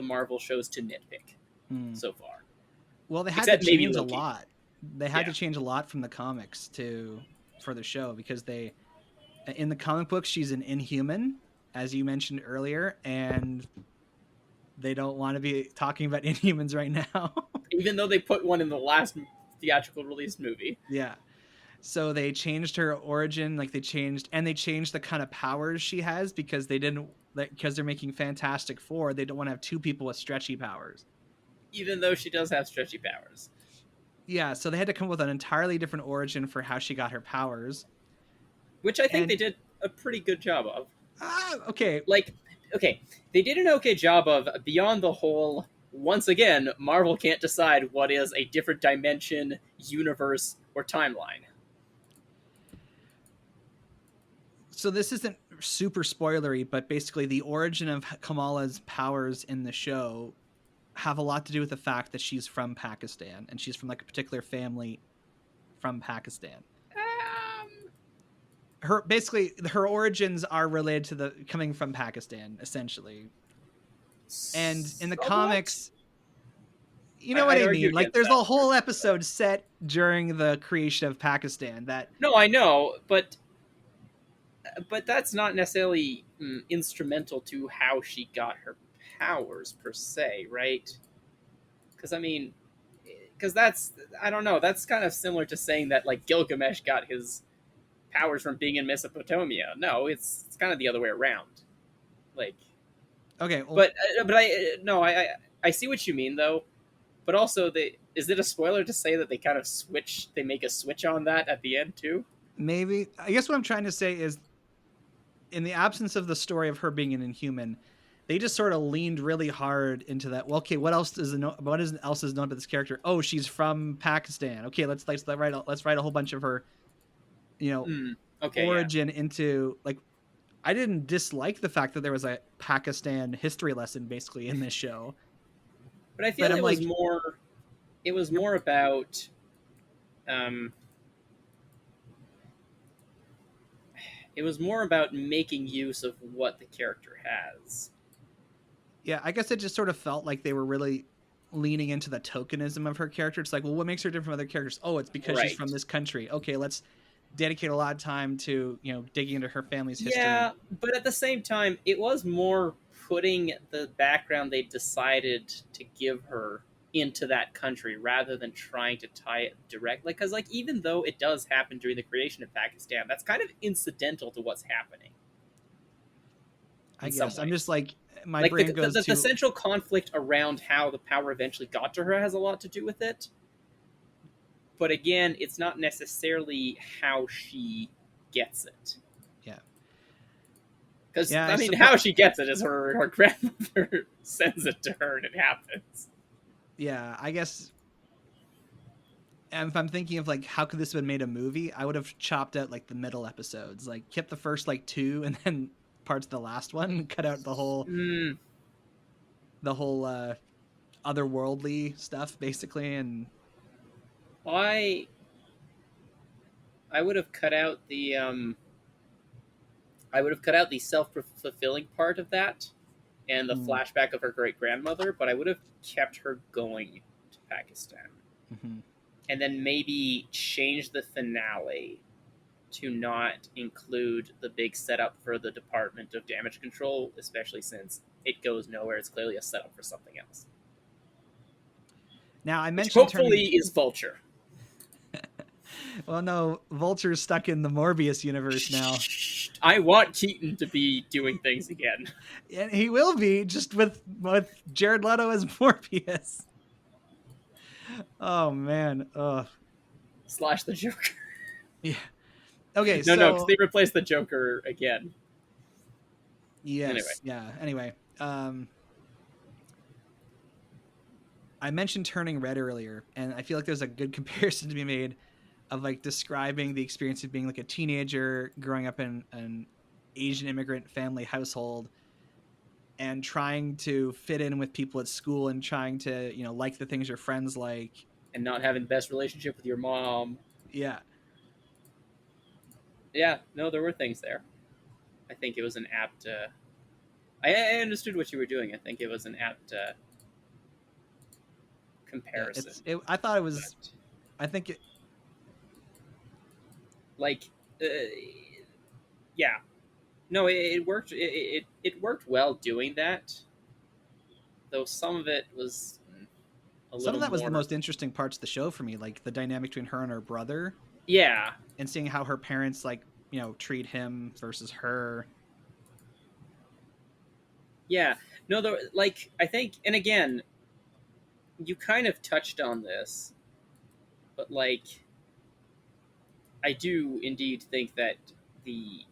Speaker 4: Marvel shows to nitpick so far.
Speaker 1: Well, they had to change a lot. They had to change a lot from the comics for the show because in the comic books she's an Inhuman, as you mentioned earlier, and they don't want to be talking about Inhumans right now.
Speaker 4: Even though they put one in the last theatrical release movie.
Speaker 1: Yeah. So they changed her origin, they changed the kind of powers she has because because they're making Fantastic Four, they don't want to have two people with stretchy powers.
Speaker 4: Even though she does have stretchy powers.
Speaker 1: Yeah, so they had to come up with an entirely different origin for how she got her powers.
Speaker 4: Which I think they did a pretty good job of.
Speaker 1: Okay.
Speaker 4: They did an okay job of beyond the whole... Once again, Marvel can't decide what is a different dimension, universe, or timeline.
Speaker 1: So this isn't super spoilery, but basically the origin of Kamala's powers in the show have a lot to do with the fact that she's from Pakistan, and she's from a particular family from Pakistan. Her origins are related to coming from Pakistan, essentially. And in the comics, you know what I mean? There's a whole episode set during the creation of Pakistan that...
Speaker 4: No, I know, but that's not necessarily instrumental to how she got her powers, per se, right? Because that's... I don't know, that's kind of similar to saying that, Gilgamesh got his powers from being in Mesopotamia. No, it's kind of the other way around.
Speaker 1: Okay, well,
Speaker 4: but I see what you mean though. But also, is it a spoiler to say that they kind of switch? They make a switch on that at the end too.
Speaker 1: Maybe. I guess what I'm trying to say is, in the absence of the story of her being an Inhuman, they just sort of leaned really hard into that. Well, okay, what else is known about this character? Oh, she's from Pakistan. Okay, let's write a whole bunch of her,
Speaker 4: Okay, yeah.
Speaker 1: origin into, like, I didn't dislike the fact that there was a Pakistan history lesson basically in this show.
Speaker 4: But I feel
Speaker 1: But I'm
Speaker 4: it was
Speaker 1: like,
Speaker 4: more. It was more about. It was more about making use of what the character has.
Speaker 1: yeah, I guess it just sort of felt like they were really leaning into the tokenism of her character. It's like, well, what makes her different from other characters? Oh, it's because she's
Speaker 4: Right.
Speaker 1: from this country. Okay, let's dedicate a lot of time to, digging into her family's history.
Speaker 4: Yeah, but at the same time, it was more putting the background they decided to give her into that country rather than trying to tie it directly. Because, like, even though it does happen during the creation of Pakistan, that's kind of incidental to what's happening.
Speaker 1: I guess I'm just like, my
Speaker 4: like
Speaker 1: brain goes to
Speaker 4: the central conflict around how the power eventually got to her has a lot to do with it. But again, it's not necessarily how she gets it.
Speaker 1: Yeah.
Speaker 4: Because,
Speaker 1: Yeah,
Speaker 4: I mean, how she gets it is her grandmother sends it to her and it happens.
Speaker 1: Yeah, I guess. And if I'm thinking of, like, how could this have been made a movie, I would have chopped out, like, the middle episodes, like kept the first, like, 2 and then parts of the last one, cut out the whole otherworldly stuff basically. And
Speaker 4: I would have cut out the self-fulfilling part of that and the flashback of her great grandmother, but I would have kept her going to Pakistan.
Speaker 1: Mm-hmm.
Speaker 4: And then maybe change the finale to not include the big setup for the Department of Damage Control, especially since it goes nowhere. It's clearly a setup for something else.
Speaker 1: Now, I mentioned
Speaker 4: hopefully is Vulture.
Speaker 1: Well, no, Vulture's stuck in the Morbius universe now.
Speaker 4: I want Keaton to be doing things again.
Speaker 1: And he will be, just with Jared Leto as Morbius. Oh, man. Ugh.
Speaker 4: Slash the Joker.
Speaker 1: Yeah. Okay,
Speaker 4: No, because they replaced the Joker again.
Speaker 1: Yes.
Speaker 4: Anyway.
Speaker 1: Yeah. Anyway, I mentioned Turning Red earlier, and I feel like there's a good comparison to be made of, like, describing the experience of being, like, a teenager growing up in an Asian immigrant family household and trying to fit in with people at school and trying to, like the things your friends like.
Speaker 4: And not having the best relationship with your mom.
Speaker 1: Yeah.
Speaker 4: Yeah, no, there were things there. I think it was an apt... I understood what you were doing. I think it was an apt comparison.
Speaker 1: I thought it was... But I think it...
Speaker 4: Like, yeah. No, it worked. It worked well doing that. Though some of it was a little. Some of that
Speaker 1: was the most interesting parts of the show for me, like the dynamic between her and her brother.
Speaker 4: Yeah.
Speaker 1: And seeing how her parents, like, treat him versus her.
Speaker 4: Yeah. No, like, I think, and again, you kind of touched on this, but, like, I do indeed think that the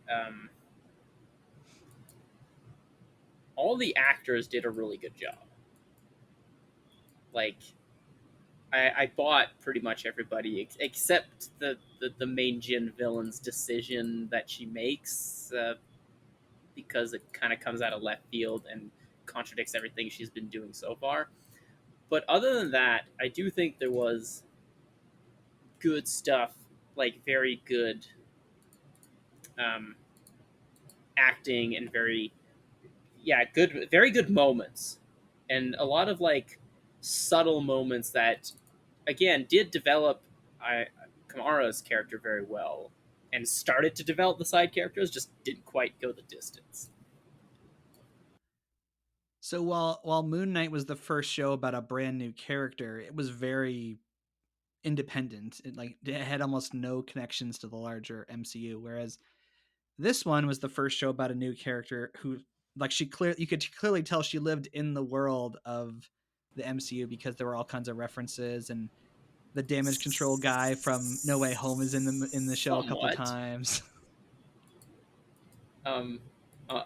Speaker 4: all the actors did a really good job. Like, I bought pretty much everybody except the main Jin villain's decision that she makes, because it kind of comes out of left field and contradicts everything she's been doing so far. But other than that, I do think there was good stuff, like very good acting and very good moments, and a lot of, like, subtle moments that, again, did develop Kamara's character very well and started to develop the side characters, just didn't quite go the distance.
Speaker 1: So while Moon Knight was the first show about a brand new character, it was very independent. It had almost no connections to the larger MCU, whereas this one was the first show about a new character who, like, you could clearly tell she lived in the world of the MCU because there were all kinds of references, and the damage control guy from No Way Home is in the show a couple
Speaker 4: Somewhat.
Speaker 1: times.
Speaker 4: Um, uh,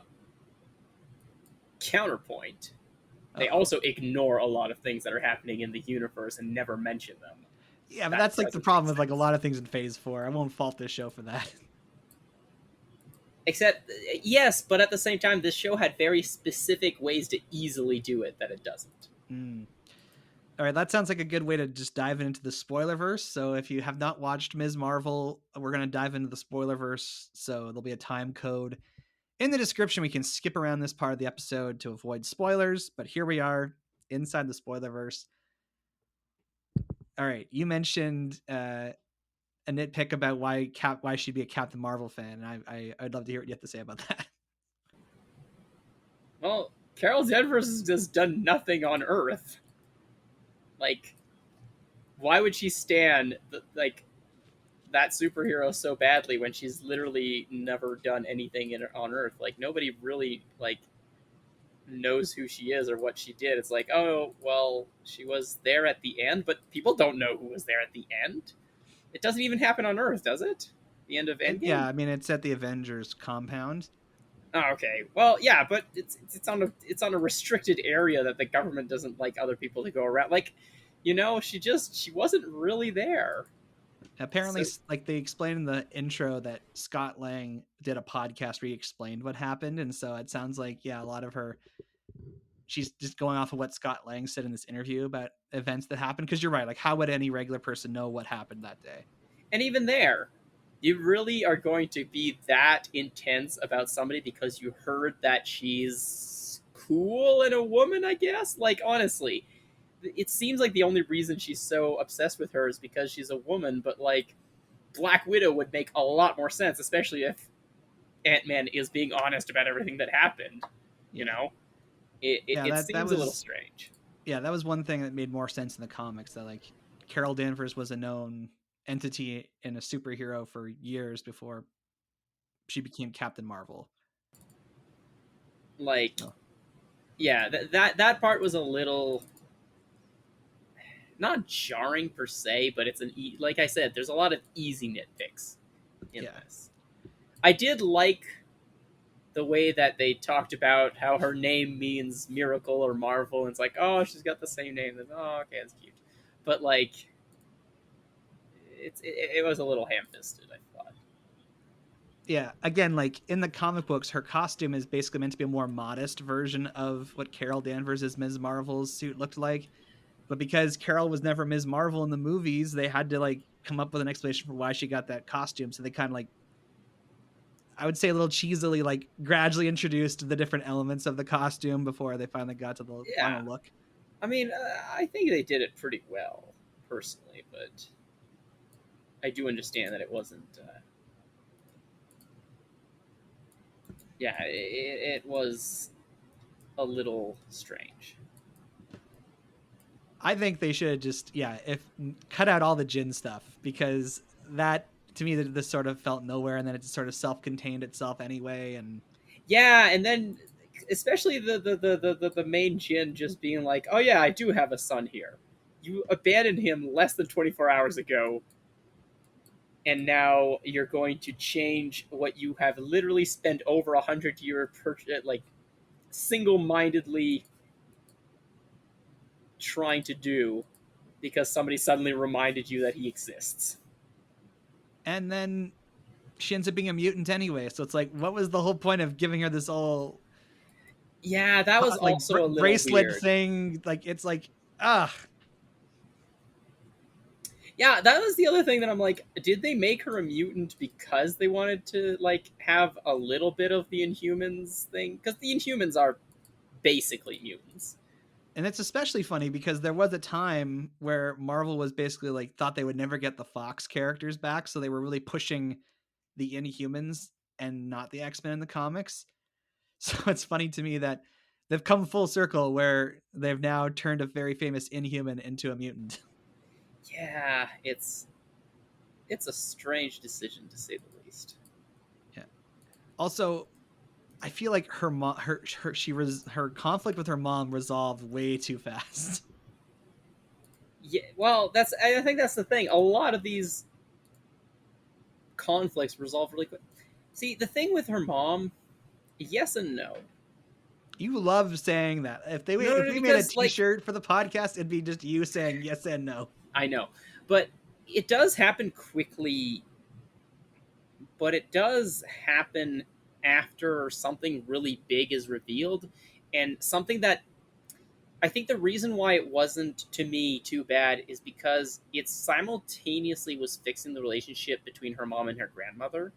Speaker 4: Counterpoint. They
Speaker 1: Uh-oh.
Speaker 4: also ignore a lot of things that are happening in the universe and never mention them.
Speaker 1: Yeah, but
Speaker 4: That
Speaker 1: that's like the
Speaker 4: doesn't
Speaker 1: problem
Speaker 4: make
Speaker 1: with like a
Speaker 4: sense.
Speaker 1: lot of things in Phase 4. I won't fault this show for that.
Speaker 4: Except, yes, but at the same time, this show had very specific ways to easily do it that it doesn't.
Speaker 1: All right, that sounds like a good way to just dive into the spoilerverse. So if you have not watched Ms. Marvel, we're going to dive into the spoilerverse. So there'll be a time code in the description. We can skip around this part of the episode to avoid spoilers, but here we are inside the spoilerverse. All right, you mentioned a nitpick about why she'd be a Captain Marvel fan. And I'd love to hear what you have to say about that.
Speaker 4: Well, Carol Danvers has just done nothing on Earth. Like, why would she stand that superhero so badly when she's literally never done anything on Earth? Like, nobody really knows who she is or what she did. It's like, oh, well, she was there at the end, but people don't know who was there at the end. It doesn't even happen on Earth, does it? The end of Endgame?
Speaker 1: Yeah, I mean, it's at the Avengers compound.
Speaker 4: Oh, okay. Well, yeah, but it's on a restricted area that the government doesn't like other people to go around. Like, she wasn't really there.
Speaker 1: Apparently,
Speaker 4: So-
Speaker 1: like they explained in the intro that Scott Lang did a podcast where he explained what happened, and so it sounds like a lot of she's just going off of what Scott Lang said in this interview about events that happened. Because you're right, like how would any regular person know what happened that day?
Speaker 4: And even there, you really are going to be that intense about somebody because you heard that she's cool and a woman, I guess? Like, honestly, it seems like the only reason she's so obsessed with her is because she's a woman, but, like, Black Widow would make a lot more sense, especially if Ant-Man is being honest about everything that happened, you know? It seems a little strange.
Speaker 1: Yeah, that was one thing that made more sense in the comics, that, like, Carol Danvers was a known entity and a superhero for years before she became Captain Marvel.
Speaker 4: Like, yeah, that part was a little not jarring per se, but it's like I said, there's a lot of easy nitpicks in this. I did like the way that they talked about how her name means miracle or marvel, and it's like, oh, she's got the same name. Oh, okay, that's cute. But, like, it was a little ham-fisted, I thought.
Speaker 1: Yeah, again, like in the comic books, her costume is basically meant to be a more modest version of what Carol Danvers' Ms. Marvel's suit looked like. But because Carol was never Ms. Marvel in the movies, they had to like come up with an explanation for why she got that costume. So they kind of like, I would say a little cheesily, like gradually introduced the different elements of the costume before they finally got to the final look.
Speaker 4: I mean, I think they did it pretty well, personally, but I do understand that it wasn't. It was a little strange.
Speaker 1: I think they should just cut out all the Jin stuff, because that to me this sort of felt nowhere, and then it just sort of self-contained itself anyway. And
Speaker 4: yeah, and then especially the main Jin just being like, oh yeah, I do have a son here. You abandoned him less than 24 hours ago, and now you're going to change what you have literally spent over 100 years single-mindedly trying to do because somebody suddenly reminded you that he exists.
Speaker 1: And then she ends up being a mutant anyway, so it's like, what was the whole point of giving her this all
Speaker 4: that was
Speaker 1: like
Speaker 4: also a little
Speaker 1: bracelet
Speaker 4: weird
Speaker 1: thing? Like, it's like,
Speaker 4: yeah, that was the other thing that I'm like, did they make her a mutant because they wanted to like have a little bit of the Inhumans thing? Because the Inhumans are basically mutants.
Speaker 1: And it's especially funny because there was a time where Marvel was basically like thought they would never get the Fox characters back, so they were really pushing the Inhumans and not the X-Men in the comics. So it's funny to me that they've come full circle where they've now turned a very famous Inhuman into a mutant.
Speaker 4: Yeah, it's a strange decision to say the least.
Speaker 1: Yeah. Also, I feel like her conflict with her mom resolved way too fast.
Speaker 4: Yeah, well, I think that's the thing. A lot of these conflicts resolve really quick. See, the thing with her mom, yes and no.
Speaker 1: You love saying that.
Speaker 4: No,
Speaker 1: If
Speaker 4: no,
Speaker 1: we made a
Speaker 4: because like
Speaker 1: T-shirt for the podcast, it'd be just you saying yes and no.
Speaker 4: I know, but it does happen quickly. But it does happen after something really big is revealed, and something that I think the reason why it wasn't to me too bad is because it simultaneously was fixing the relationship between her mom and her grandmother,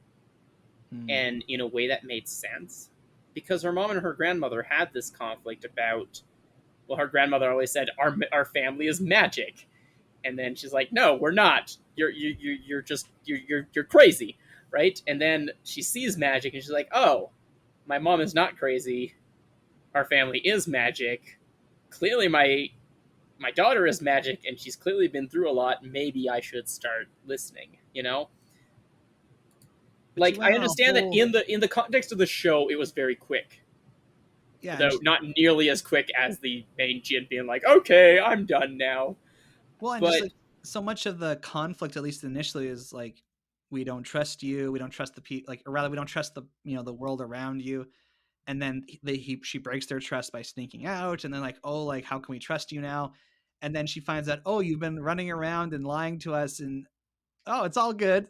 Speaker 4: and in a way that made sense. Because her mom and her grandmother had this conflict about, well, her grandmother always said our family is magic, and then she's like, no, we're not. You're just you're crazy, right? And then she sees magic and she's like, oh, my mom is not crazy. Our family is magic. Clearly my daughter is magic, and she's clearly been through a lot. Maybe I should start listening, you know?
Speaker 1: But you
Speaker 4: Like, I
Speaker 1: went on a
Speaker 4: understand that
Speaker 1: whole
Speaker 4: in the context of the show, it was very quick,
Speaker 1: yeah,
Speaker 4: though not nearly as quick as the main Jin being like, okay, I'm done now.
Speaker 1: well, and just
Speaker 4: But
Speaker 1: like so much of the conflict, at least initially, is like we don't trust you, we don't trust the people, like, or rather, we don't trust the the world around you. And then she breaks their trust by sneaking out, and then like, oh, like how can we trust you now? And then she finds out, oh, you've been running around and lying to us, and oh, it's all good.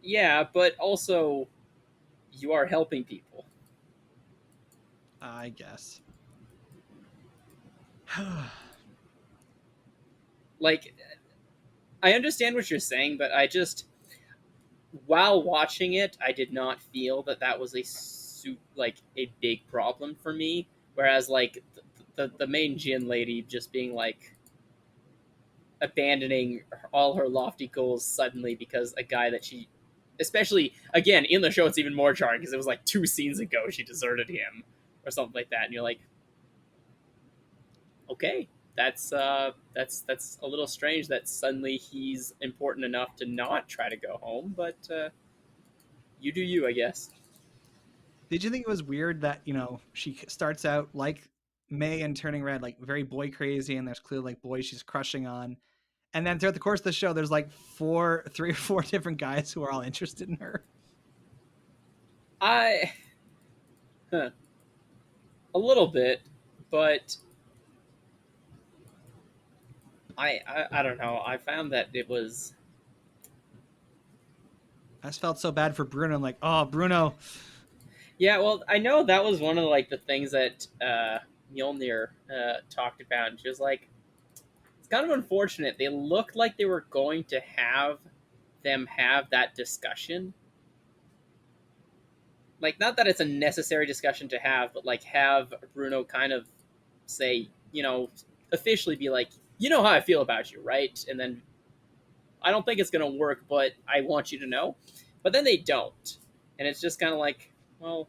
Speaker 4: yeah, but also you are helping people.
Speaker 1: I guess.
Speaker 4: Like, I understand what you're saying, but I just, while watching it, I did not feel that that was like a big problem for me. Whereas like the main Jin lady just being like abandoning all her lofty goals suddenly because a guy that she, especially again in the show, it's even more jarring because it was like 2 scenes ago she deserted him or something like that, and you're like, okay, that's a little strange that suddenly he's important enough to not try to go home, but you do you, I guess.
Speaker 1: Did you think it was weird that she starts out like May and Turning Red, like very boy crazy, and there's clearly like boys she's crushing on, and then throughout the course of the show, there's like three or four different guys who are all interested in her.
Speaker 4: I a little bit, but I don't know. I found that it was.
Speaker 1: I just felt so bad for Bruno. I'm like, oh, Bruno.
Speaker 4: Yeah, well, I know that was one of like the things that Mjolnir talked about, and she was like, it's kind of unfortunate. They looked like they were going to have them have that discussion. Like, not that it's a necessary discussion to have, but like have Bruno kind of say, officially be like, you know how I feel about you, right? And then I don't think it's going to work, but I want you to know. But then they don't. And it's just kind of like, well,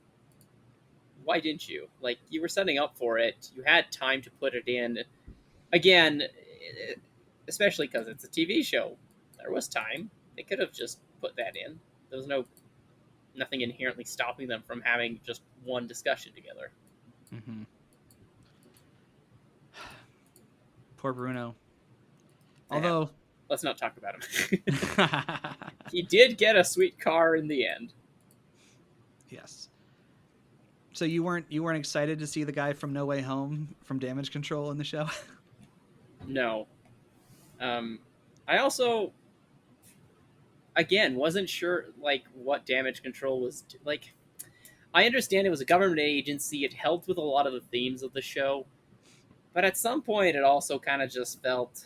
Speaker 4: why didn't you? Like, you were setting up for it. You had time to put it in. Again, especially because it's a TV show. There was time. They could have just put that in. There was nothing inherently stopping them from having just one discussion together.
Speaker 1: Mm-hmm. Poor Bruno. Although,
Speaker 4: let's not talk about him. He did get a sweet car in the end.
Speaker 1: Yes. So you weren't excited to see the guy from No Way Home from Damage Control in the show?
Speaker 4: No. I also, again, wasn't sure like what Damage Control was like. I understand it was a government agency. It helped with a lot of the themes of the show, but at some point, it also kind of just felt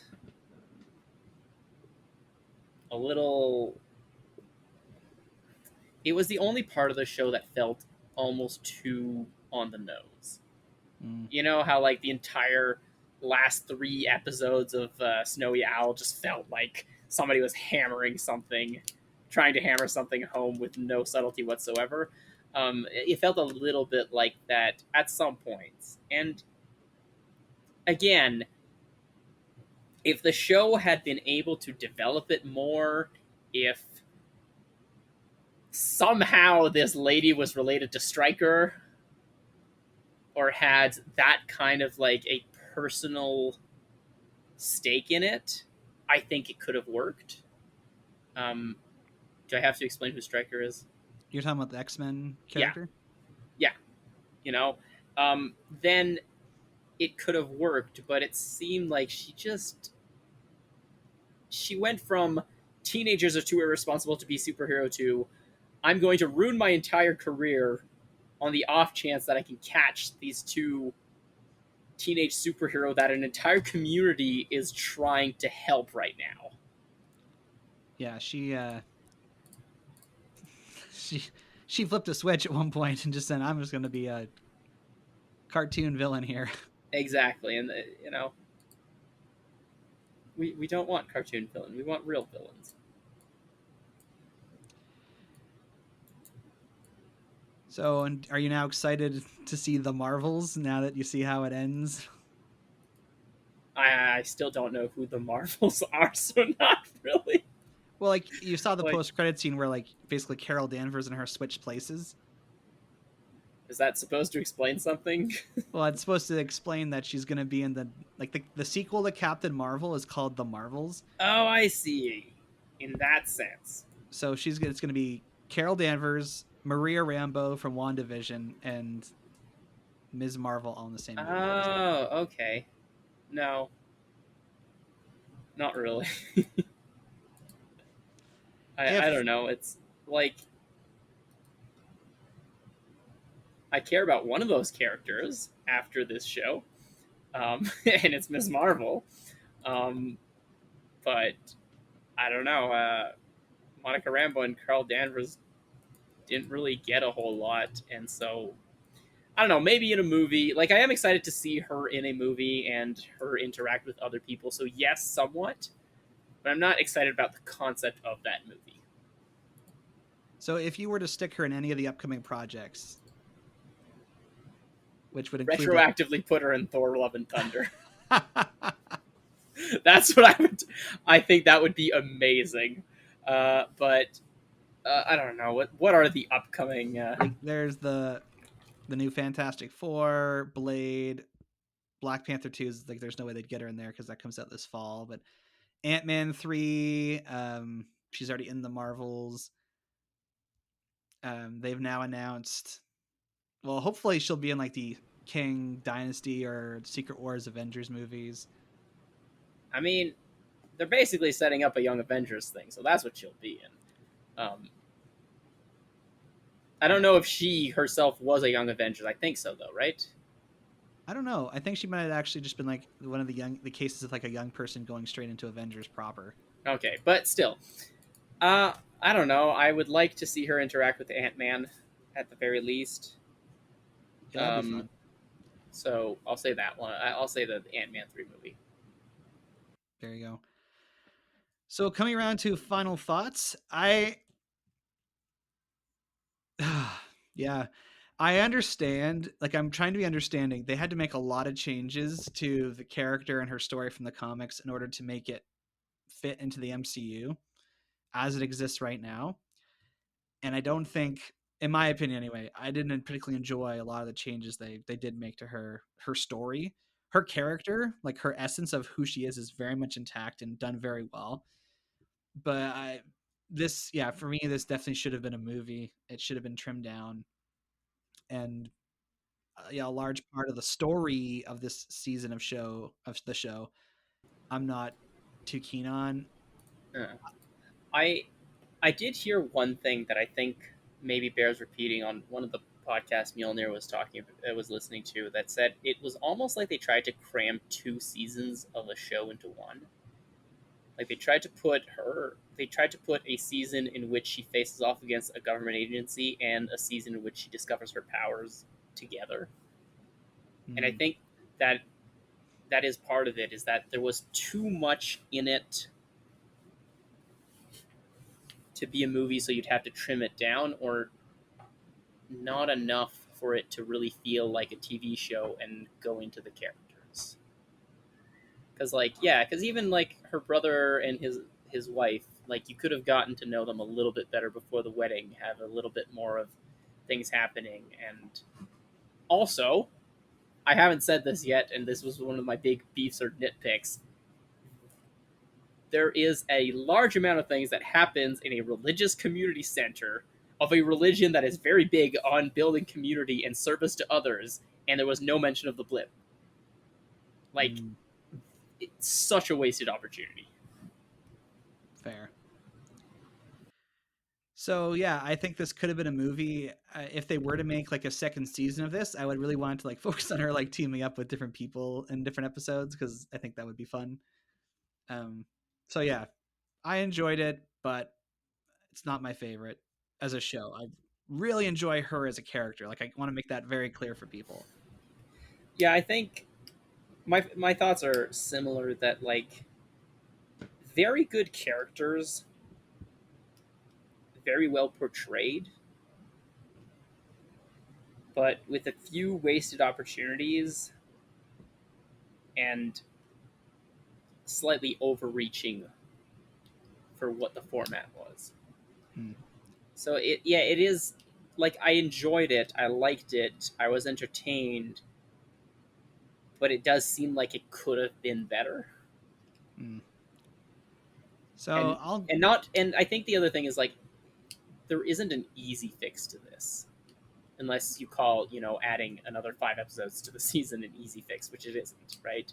Speaker 4: a little. It was the only part of the show that felt almost too on the nose. You know how like the entire last 3 episodes of Snowy Owl just felt like somebody was hammering something, trying to hammer something home with no subtlety whatsoever. It felt a little bit like that at some points. And again, if the show had been able to develop it more, if somehow this lady was related to Stryker, or had that kind of like a personal stake in it, I think it could have worked. Do I have to explain who Stryker is?
Speaker 1: You're talking about the X-Men
Speaker 4: Yeah.
Speaker 1: character?
Speaker 4: Yeah, you know, then it could have worked, but it seemed like she went from teenagers are too irresponsible to be superhero to I'm going to ruin my entire career on the off chance that I can catch these two teenage superhero that an entire community is trying to help right now.
Speaker 1: Yeah, she she flipped a switch at one point and just said, "I'm just going to be a cartoon villain here."
Speaker 4: Exactly, and we don't want cartoon villains. We want real villains.
Speaker 1: So, and are you now excited to see the Marvels now that you see how it ends?
Speaker 4: I still don't know who the Marvels are, so not really.
Speaker 1: Well, like you saw the
Speaker 4: Like-
Speaker 1: post-credit scene where like basically Carol Danvers and her switch places.
Speaker 4: Is that supposed to explain something?
Speaker 1: Well, it's supposed to explain that she's going to be in the sequel to Captain Marvel is called The Marvels.
Speaker 4: Oh, I see. In that sense.
Speaker 1: So it's going to be Carol Danvers, Maria Rambeau from WandaVision, and Ms. Marvel all in the same movie.
Speaker 4: Oh, okay. No. Not really. I don't know. It's like I care about one of those characters after this show, and it's Ms. Marvel. But I don't know. Monica Rambeau and Carl Danvers didn't really get a whole lot, and so I don't know. Maybe in a movie, like I am excited to see her in a movie and her interact with other people. So yes, somewhat, but I'm not excited about the concept of that movie.
Speaker 1: So if you were to stick her in any of the upcoming projects, which would include
Speaker 4: Retroactively put her in Thor: Love and Thunder. That's what I would. I think that would be amazing. But I don't know what are the upcoming.
Speaker 1: like there's the new Fantastic Four, Blade, Black Panther 2 is like there's no way they'd get her in there because that comes out this fall. But Ant-Man 3, she's already in the Marvels. They've now announced, well, hopefully she'll be in like the King Dynasty or Secret Wars Avengers movies.
Speaker 4: I mean, they're basically setting up a Young Avengers thing, so that's what she'll be in. I don't know if she herself was a Young Avengers. I think so, though, right?
Speaker 1: I don't know. I think she might have actually just been like one of the cases of like a young person going straight into Avengers proper.
Speaker 4: Okay, but still, I don't know. I would like to see her interact with Ant-Man at the very least.
Speaker 1: Yeah, that'd be fun.
Speaker 4: So I'll say that one. I'll say the Ant-Man 3 movie.
Speaker 1: There you go. So coming around to final thoughts, yeah, I understand. Like I'm trying to be understanding. They had to make a lot of changes to the character and her story from the comics in order to make it fit into the MCU as it exists right now. And I don't think, in my opinion anyway, I didn't particularly enjoy a lot of the changes they did make to her story. Her character, like her essence of who she is very much intact and done very well. But for me, this definitely should have been a movie. It should have been trimmed down. And a large part of the story of this season of the show, I'm not too keen on.
Speaker 4: I did hear one thing that I think maybe bears repeating on one of the podcasts Mjolnir was listening to that said it was almost like they tried to cram 2 seasons of a show into one. Like they tried to put a season in which she faces off against a government agency and a season in which she discovers her powers together. And I think that is part of it, is that there was too much in it to be a movie, so you'd have to trim it down, or not enough for it to really feel like a TV show and go into the characters. Because even like her brother and his wife, like you could have gotten to know them a little bit better before the wedding, have a little bit more of things happening. And also, I haven't said this yet, and this was one of my big beefs or nitpicks. there is a large amount of things that happens in a religious community center of a religion that is very big on building community and service to others, and there was no mention of the blip. Like, it's such a wasted opportunity.
Speaker 1: Fair. So yeah, I think this could have been a movie. If they were to make like a second season of this, I would really want to like focus on her like teaming up with different people in different episodes, because I think that would be fun. So yeah, I enjoyed it, but it's not my favorite as a show. I really enjoy her as a character. Like, I want to make that very clear for people.
Speaker 4: Yeah, I think my thoughts are similar. That like very good characters, very well portrayed, but with a few wasted opportunities and slightly overreaching for what the format was. So it is like, I enjoyed it, I liked it, I was entertained, but it does seem like it could have been better.
Speaker 1: So
Speaker 4: And I think the other thing is, like, there isn't an easy fix to this, unless you call, adding another 5 episodes to the season an easy fix, which it isn't, right?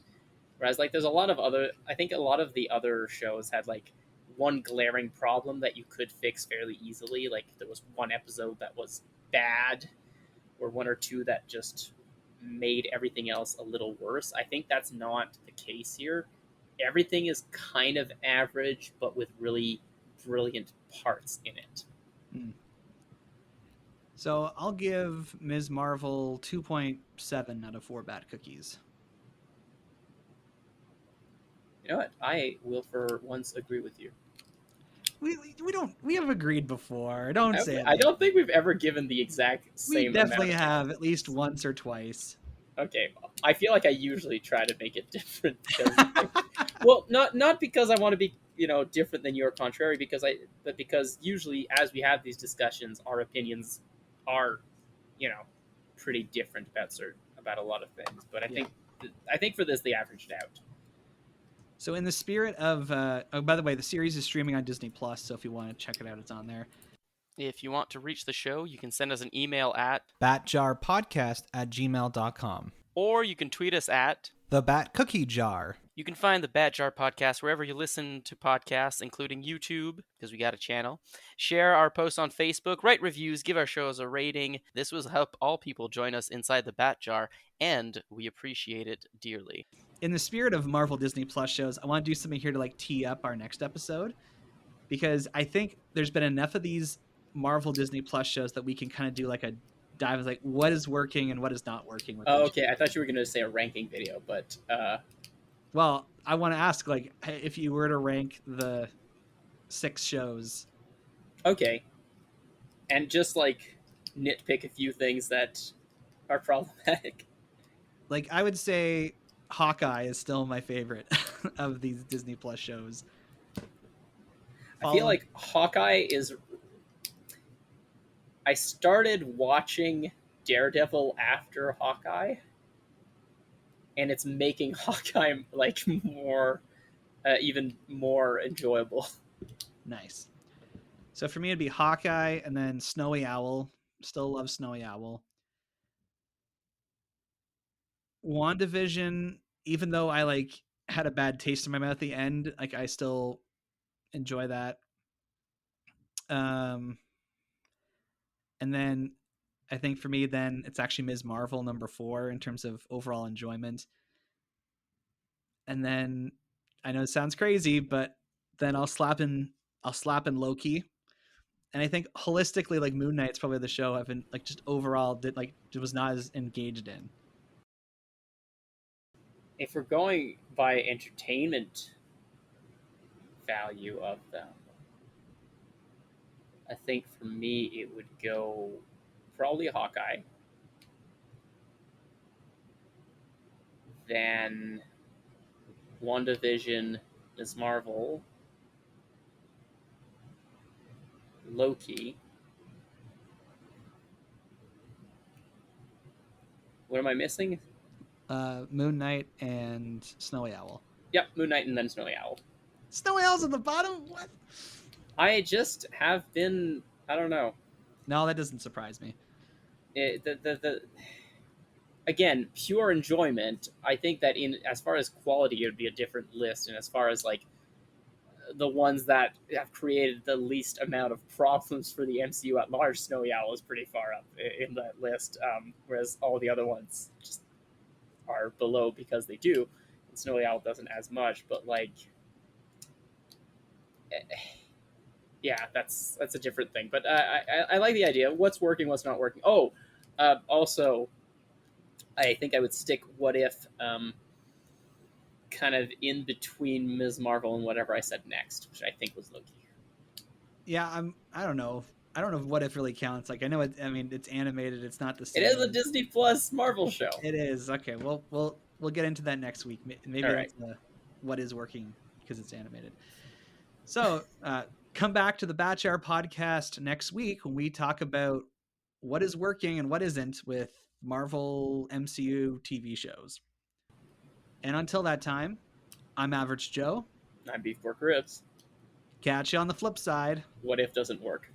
Speaker 4: Whereas, like, there's a lot of other, I think a lot of the other shows had like one glaring problem that you could fix fairly easily. Like, there was one episode that was bad, or one or two that just made everything else a little worse. I think that's not the case here. Everything is kind of average, but with really brilliant parts in it.
Speaker 1: So I'll give Ms. Marvel 2.7 out of 4 bad cookies.
Speaker 4: You know what? I will for once agree with you.
Speaker 1: We have agreed before. Don't say it.
Speaker 4: I don't think we've ever given the exact same.
Speaker 1: We definitely
Speaker 4: amount
Speaker 1: have at least once or twice.
Speaker 4: Okay, I feel like I usually try to make it different. Because, well, not because I want to be different than your contrary, but because usually as we have these discussions, our opinions are pretty different about a lot of things. But I think for this they averaged out.
Speaker 1: So in the spirit of by the way, the series is streaming on Disney Plus, so if you want to check it out, it's on there.
Speaker 2: If you want to reach the show, you can send us an email at
Speaker 8: batjarpodcast@gmail.com.
Speaker 2: or you can tweet us at
Speaker 8: The Bat Cookie Jar.
Speaker 2: You can find the Bat Jar Podcast wherever you listen to podcasts, including YouTube, because we got a channel. Share our posts on Facebook, write reviews, give our shows a rating. This will help all people join us inside the Bat Jar, and we appreciate it dearly.
Speaker 1: In the spirit of Marvel Disney Plus shows, I want to do something here to like tee up our next episode, because I think there's been enough of these Marvel Disney Plus shows that we can kind of do like a dive of like what is working and what is not working with
Speaker 4: okay. I thought you were going to say a ranking video, but
Speaker 1: well, I want to ask, like, if you were to rank the 6 shows.
Speaker 4: Okay. And just like nitpick a few things that are problematic.
Speaker 1: Like, I would say Hawkeye is still my favorite of these Disney Plus shows.
Speaker 4: I feel like Hawkeye is... I started watching Daredevil after Hawkeye, and it's making Hawkeye like more, even more enjoyable.
Speaker 1: Nice. So for me, it'd be Hawkeye, and then Snowy Owl. Still love Snowy Owl. WandaVision, even though I like had a bad taste in my mouth at the end, like I still enjoy that. And then I think for me, then it's actually Ms. Marvel number 4 in terms of overall enjoyment. And then I know it sounds crazy, but then I'll slap in Loki. And I think holistically, like Moon Knight's probably the show I've been like just overall was not as engaged in.
Speaker 4: If we're going by entertainment value of them, I think for me it would go probably Hawkeye, then WandaVision, Ms. Marvel, Loki. What am I missing?
Speaker 1: Moon Knight and Snowy Owl.
Speaker 4: Yep, Moon Knight and then Snowy Owl.
Speaker 1: Snowy Owl's at the bottom? What?
Speaker 4: I just have been. I don't know.
Speaker 1: No, that doesn't surprise me.
Speaker 4: Again, pure enjoyment. I think that in as far as quality, it would be a different list, and as far as like the ones that have created the least amount of problems for the MCU at large, Snowy Owl is pretty far up in that list, whereas all the other ones just are below because they do. And Snowy Owl doesn't as much, but like, yeah, that's a different thing. But I like the idea. What's working, what's not working. Oh, also, I think I would stick What If kind of in between Ms. Marvel and whatever I said next, which I think was Loki.
Speaker 1: Yeah, I don't know. I don't know if What If really counts. Like I know I mean it's animated, it's not the same.
Speaker 4: It is a Disney Plus Marvel show.
Speaker 1: It is. Okay, we'll get into that next week. Maybe
Speaker 4: All
Speaker 1: that's what is working because it's animated. So, come back to the Batch Hour podcast next week when we talk about what is working and what isn't with Marvel MCU TV shows. And until that time, I'm Average Joe.
Speaker 4: I'm Beef Pork Ribs.
Speaker 1: Catch you on the flip side.
Speaker 4: What If doesn't work.